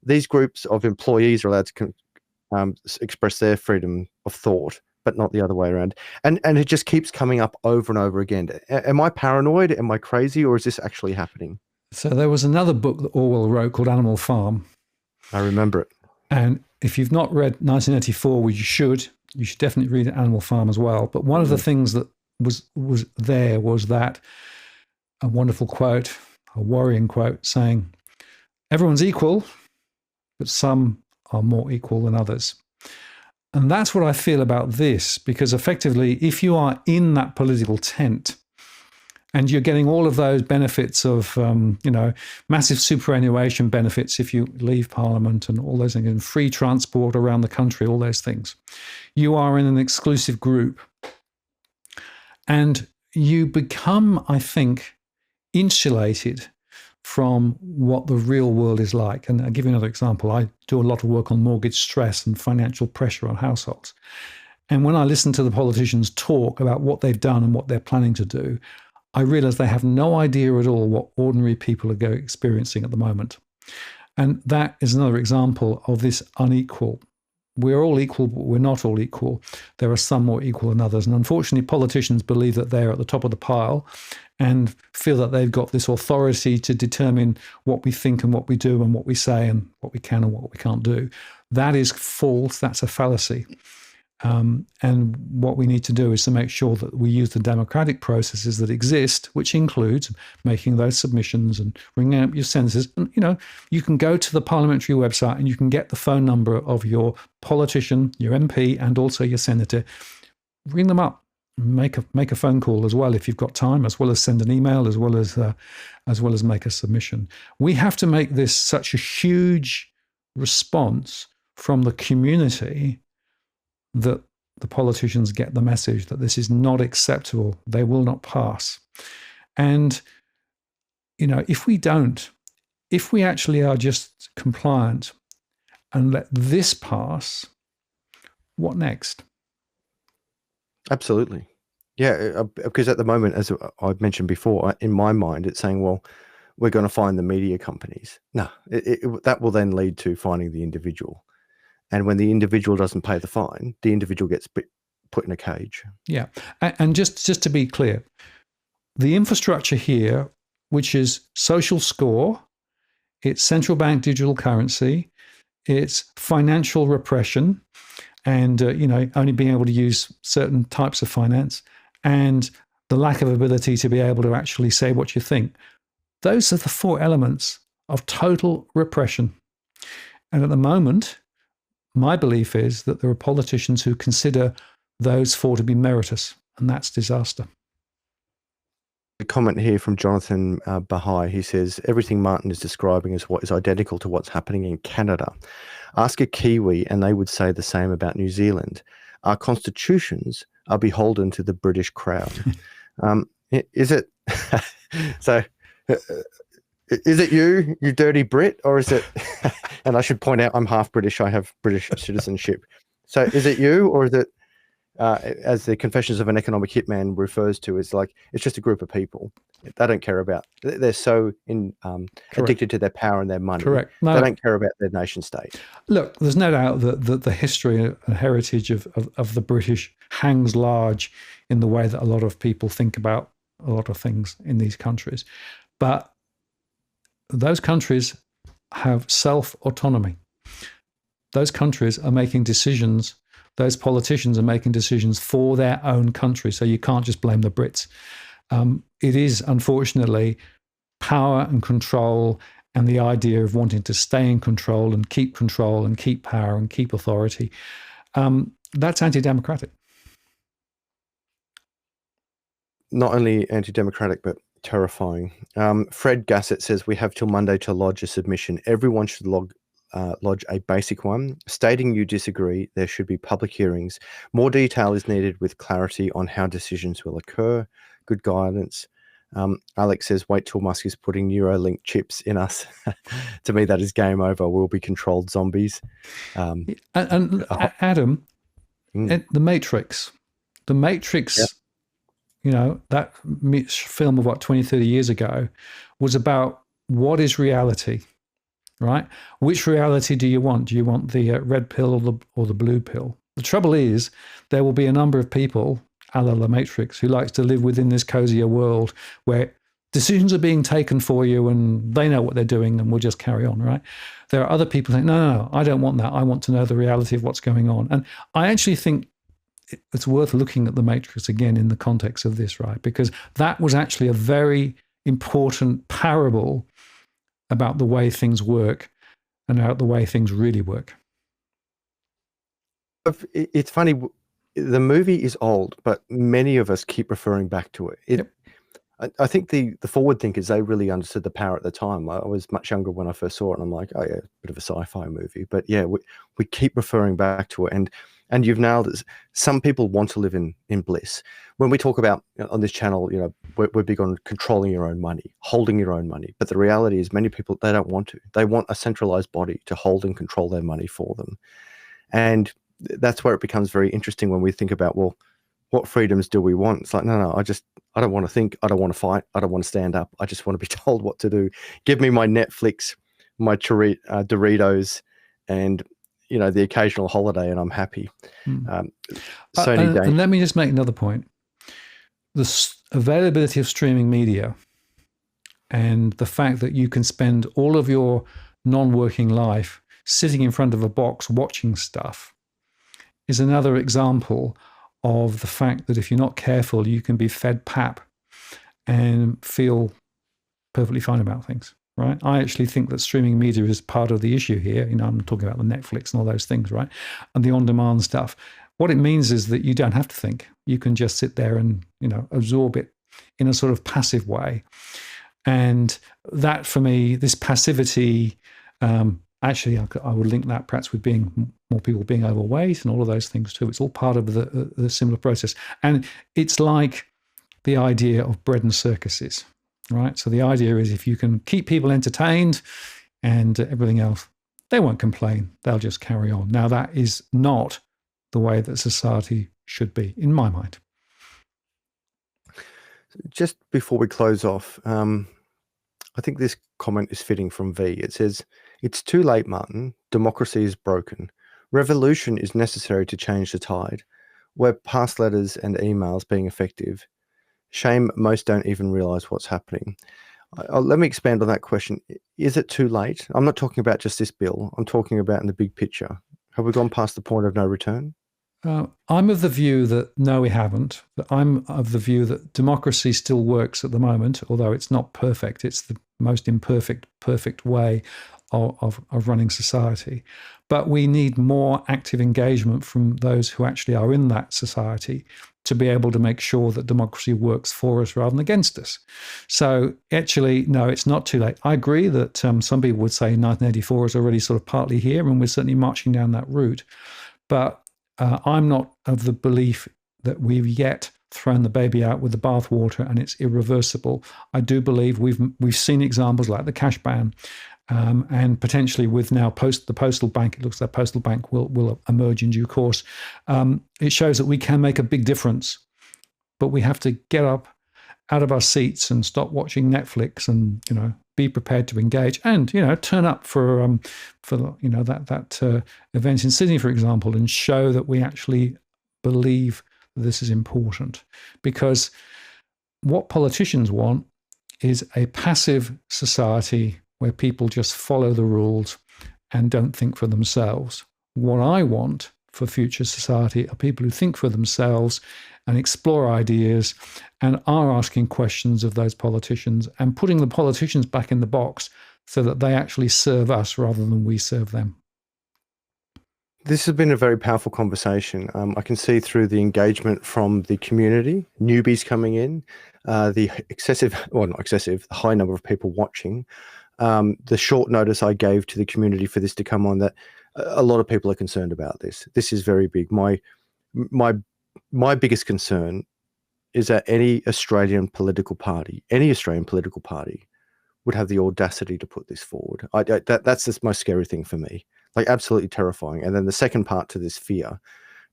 These groups of employees are allowed to express their freedom of thought, but not the other way around. And it just keeps coming up over and over again. Am I paranoid? Am I crazy? Or is this actually happening? So there was another book that Orwell wrote called Animal Farm. I remember it. And if you've not read 1984, which you should definitely read Animal Farm as well. But one of the things that was there was that a wonderful quote, a worrying quote, saying, everyone's equal, but some are more equal than others. And that's what I feel about this, because effectively, if you are in that political tent and you're getting all of those benefits of, massive superannuation benefits if you leave Parliament and all those things, and free transport around the country, all those things, you are in an exclusive group. And you become, I think, insulated from what the real world is like. And I'll give you another example. I do a lot of work on mortgage stress and financial pressure on households. And when I listen to the politicians talk about what they've done and what they're planning to do, I realize they have no idea at all what ordinary people are experiencing at the moment. And that is another example of this unequal. We're all equal, but we're not all equal. There are some more equal than others. And unfortunately, politicians believe that they're at the top of the pile and feel that they've got this authority to determine what we think and what we do and what we say and what we can and what we can't do. That is false. That's a fallacy. And what we need to do is to make sure that we use the democratic processes that exist, which includes making those submissions and ringing up your senators. And, you can go to the parliamentary website and you can get the phone number of your politician, your MP, and also your senator. Ring them up, make a phone call as well if you've got time, as well as send an email, as well as make a submission. We have to make this such a huge response from the community that the politicians get the message that this is not acceptable. They will not pass. And, if we actually are just compliant and let this pass, what next? Absolutely. Yeah, because at the moment, as I've mentioned before, in my mind, it's saying, well, we're going to find the media companies. No, that will then lead to finding the individual. And when the individual doesn't pay the fine, the individual gets put in a cage. Yeah. And just to be clear, the infrastructure here, which is social score, it's central bank digital currency, it's financial repression, and only being able to use certain types of finance, and the lack of ability to be able to actually say what you think. Those are the four elements of total repression. And at the moment, my belief is that there are politicians who consider those four to be meritorious, and that's disaster. A comment here from Jonathan Bahai. He says, everything Martin is describing is what is identical to what's happening in Canada. Ask a Kiwi and they would say the same about New Zealand. Our constitutions are beholden to the British Crown. Is it so? Is it you dirty Brit, or is it? And I should point out, I'm half British. I have British citizenship. So, is it you, or is it, as the Confessions of an Economic Hitman refers to, it's like it's just a group of people. They don't care about. They're so addicted to their power and their money. Correct. No, they don't care about their nation state. Look, there's no doubt that the history and heritage of the British hangs large in the way that a lot of people think about a lot of things in these countries, but those countries have self-autonomy. Those countries are making decisions. Those politicians are making decisions for their own country. So you can't just blame the Brits. It is, unfortunately, power and control and the idea of wanting to stay in control and keep power and keep authority. That's anti-democratic. Not only anti-democratic, but terrifying. Fred Gassett says, we have till Monday to lodge a submission. Everyone should lodge a basic one. Stating you disagree, there should be public hearings. More detail is needed with clarity on how decisions will occur. Good guidance. Alex says, wait till Musk is putting Neuralink chips in us. To me, that is game over. We'll be controlled zombies. Adam, the Matrix. Yep. You know, that film of 20, 30 years ago was about what is reality, right? Which reality do you want? Do you want the red pill or the blue pill? The trouble is there will be a number of people, a la the Matrix, who likes to live within this cozier world where decisions are being taken for you and they know what they're doing and we'll just carry on, right? There are other people saying, no, I don't want that. I want to know the reality of what's going on. And I actually think it's worth looking at the Matrix again in the context of this, right? Because that was actually a very important parable about the way things work and about the way things really work. It's funny, the movie is old, but many of us keep referring back to it. Yep. I think the forward thinkers, they really understood the power at the time. I was much younger when I first saw it, and I'm like, oh yeah, a bit of a sci-fi movie. But yeah, we keep referring back to it. And you've nailed it. Some people want to live in bliss. When we talk about, on this channel, we're big on controlling your own money, holding your own money. But the reality is many people, they don't want to. They want a centralized body to hold and control their money for them. And that's where it becomes very interesting when we think about, well, what freedoms do we want? It's like, no, I don't want to think. I don't want to fight. I don't want to stand up. I just want to be told what to do. Give me my Netflix, my Doritos, and the occasional holiday, and I'm happy. And let me just make another point. The availability of streaming media and the fact that you can spend all of your non-working life sitting in front of a box watching stuff is another example of the fact that if you're not careful, you can be fed pap and feel perfectly fine about things. Right? I actually think that streaming media is part of the issue here. I'm talking about the Netflix and all those things, right? And the on-demand stuff. What it means is that you don't have to think. You can just sit there and, absorb it in a sort of passive way. And that, for me, this passivity, actually, I would link that perhaps with more people being overweight and all of those things too. It's all part of the similar process. And it's like the idea of bread and circuses. Right. So the idea is if you can keep people entertained and everything else, they won't complain. They'll just carry on. Now, that is not the way that society should be, in my mind. Just before we close off, I think this comment is fitting from V. It says, it's too late, Martin. Democracy is broken. Revolution is necessary to change the tide. We're past letters and emails being effective. Shame most don't even realize what's happening. Let me expand on that question. Is it too late? I'm not talking about just this bill. I'm talking about in the big picture. Have we gone past the point of no return? I'm of the view that no, we haven't. But I'm of the view that democracy still works at the moment, although it's not perfect. It's the most imperfect, perfect way of running society. But we need more active engagement from those who actually are in that society to be able to make sure that democracy works for us rather than against us. So actually, no, it's not too late. I agree that some people would say 1984 is already sort of partly here, and we're certainly marching down that route. But I'm not of the belief that we've yet thrown the baby out with the bathwater and it's irreversible. I do believe we've seen examples like the cash ban, and potentially with now the postal bank, it looks like the postal bank will emerge in due course. It shows that we can make a big difference, but we have to get up out of our seats and stop watching Netflix, and be prepared to engage, and turn up for that event in Sydney, for example, and show that we actually believe that this is important. Because what politicians want is a passive society where people just follow the rules and don't think for themselves. What I want for future society are people who think for themselves and explore ideas and are asking questions of those politicians and putting the politicians back in the box so that they actually serve us rather than we serve them. This has been a very powerful conversation. I can see through the engagement from the community, newbies coming in, the high number of people watching, the short notice I gave to the community for this to come on, that a lot of people are concerned about this. This is very big. My biggest concern is that any Australian political party would have the audacity to put this forward. That's the most scary thing for me, like absolutely terrifying. And then the second part to this fear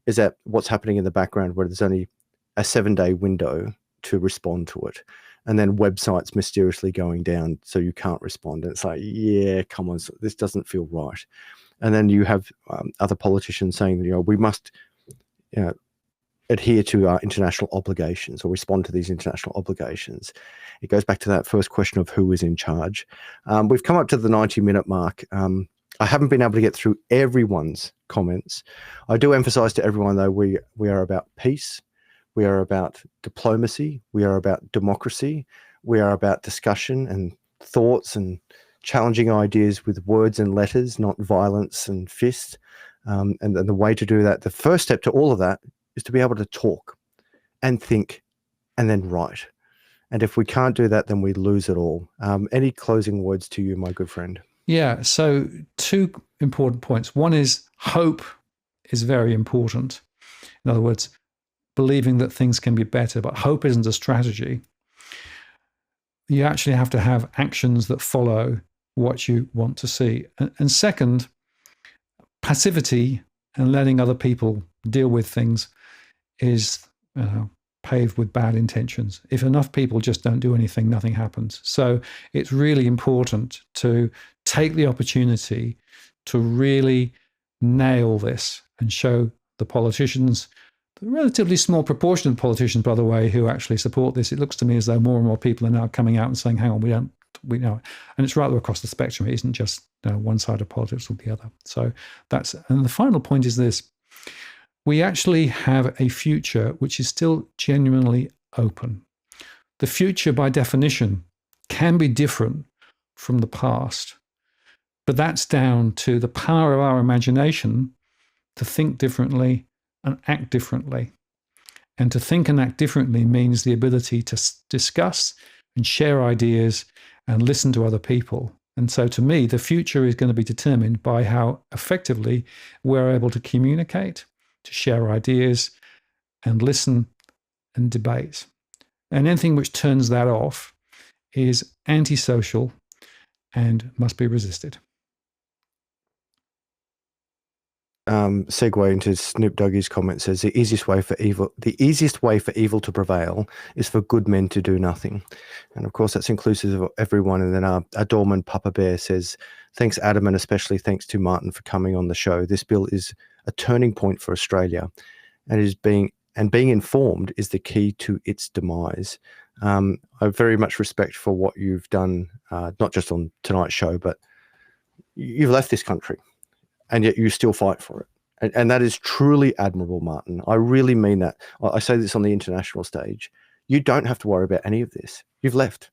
is that what's happening in the background, where there's only a 7-day window to respond to it, and then websites mysteriously going down so you can't respond. And it's like, yeah, come on, this doesn't feel right. And then you have other politicians saying, we must adhere to our international obligations or respond to these international obligations. It goes back to that first question of who is in charge. We've come up to the 90-minute mark. I haven't been able to get through everyone's comments. I do emphasize to everyone, though, we are about peace. We are about diplomacy. We are about democracy. We are about discussion and thoughts and challenging ideas with words and letters, not violence and fists. And the way to do that, the first step to all of that, is to be able to talk and think and then write. And if we can't do that, then we lose it all. Any closing words to you, my good friend? Yeah, so 2 important points. One is hope is very important. In other words, believing that things can be better, but hope isn't a strategy. You actually have to have actions that follow what you want to see. And second, passivity and letting other people deal with things is paved with bad intentions. If enough people just don't do anything, nothing happens. So it's really important to take the opportunity to really nail this and show the politicians, the relatively small proportion of politicians, by the way, who actually support this. It looks to me as though more and more people are now coming out and saying, hang on, we know. And it's rather across the spectrum. It isn't just one side of politics or the other. So and the final point is this. We actually have a future which is still genuinely open. The future, by definition, can be different from the past, but that's down to the power of our imagination to think differently and act differently. And to think and act differently means the ability to discuss and share ideas and listen to other people. And so to me, the future is going to be determined by how effectively we're able to communicate, to share ideas and listen and debate. And anything which turns that off is antisocial and must be resisted. Segue into Snoop Doggie's comment, says the easiest way for evil to prevail is for good men to do nothing. And of course that's inclusive of everyone. And then our doorman Papa Bear says, thanks Adam, and especially thanks to Martin for coming on the show. This bill is a turning point for Australia, and being informed is the key to its demise. I have very much respect for what you've done, not just on tonight's show, but you've left this country, and yet you still fight for it. And that is truly admirable, Martin. I really mean that. I say this on the international stage. You don't have to worry about any of this. You've left.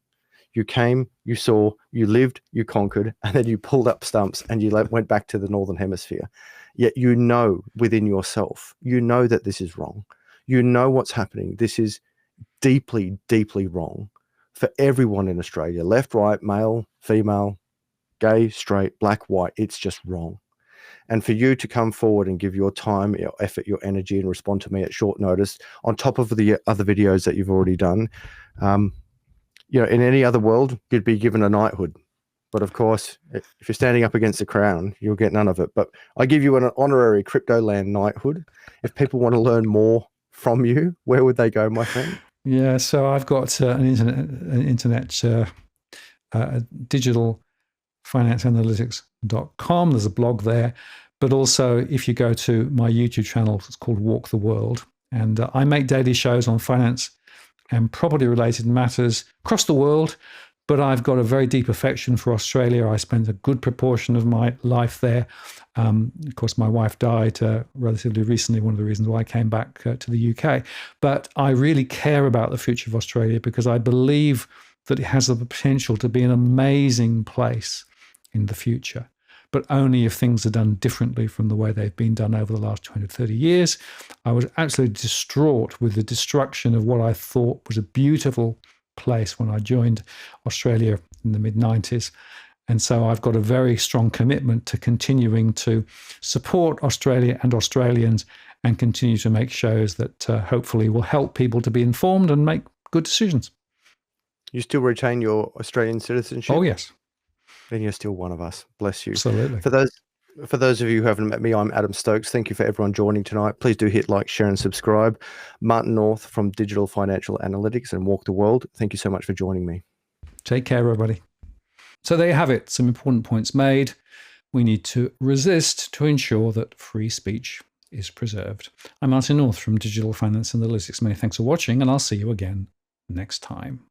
You came, you saw, you lived, you conquered, and then you pulled up stumps and you went back to the Northern Hemisphere. Yet you know within yourself, you know that this is wrong. You know what's happening. This is deeply, deeply wrong for everyone in Australia. Left, right, male, female, gay, straight, black, white. It's just wrong. And for you to come forward and give your time, your effort, your energy, and respond to me at short notice, on top of the other videos that you've already done, in any other world, you'd be given a knighthood. But of course, if you're standing up against the crown, you'll get none of it. But I give you an honorary Cryptoland knighthood. If people want to learn more from you, where would they go, my friend? Yeah, so I've got an internet digitalfinanceanalytics.com. There's a blog there. But also, if you go to my YouTube channel, it's called Walk the World. And I make daily shows on finance and property-related matters across the world. But I've got a very deep affection for Australia. I spent a good proportion of my life there. Of course, my wife died relatively recently, one of the reasons why I came back to the UK. But I really care about the future of Australia because I believe that it has the potential to be an amazing place in the future, but only if things are done differently from the way they've been done over the last 20 or 30 years. I was absolutely distraught with the destruction of what I thought was a beautiful place when I joined Australia in the mid-90s. And so I've got a very strong commitment to continuing to support Australia and Australians and continue to make shows that hopefully will help people to be informed and make good decisions. You still retain your Australian citizenship? Oh, yes. Then you're still one of us. Bless you. Absolutely. For those of you who haven't met me, I'm Adam Stokes. Thank you for everyone joining tonight. Please do hit like, share, and subscribe. Martin North from Digital Financial Analytics and Walk the World. Thank you so much for joining me. Take care, everybody. So there you have it. Some important points made. We need to resist to ensure that free speech is preserved. I'm Martin North from Digital Finance Analytics. Many thanks for watching, and I'll see you again next time.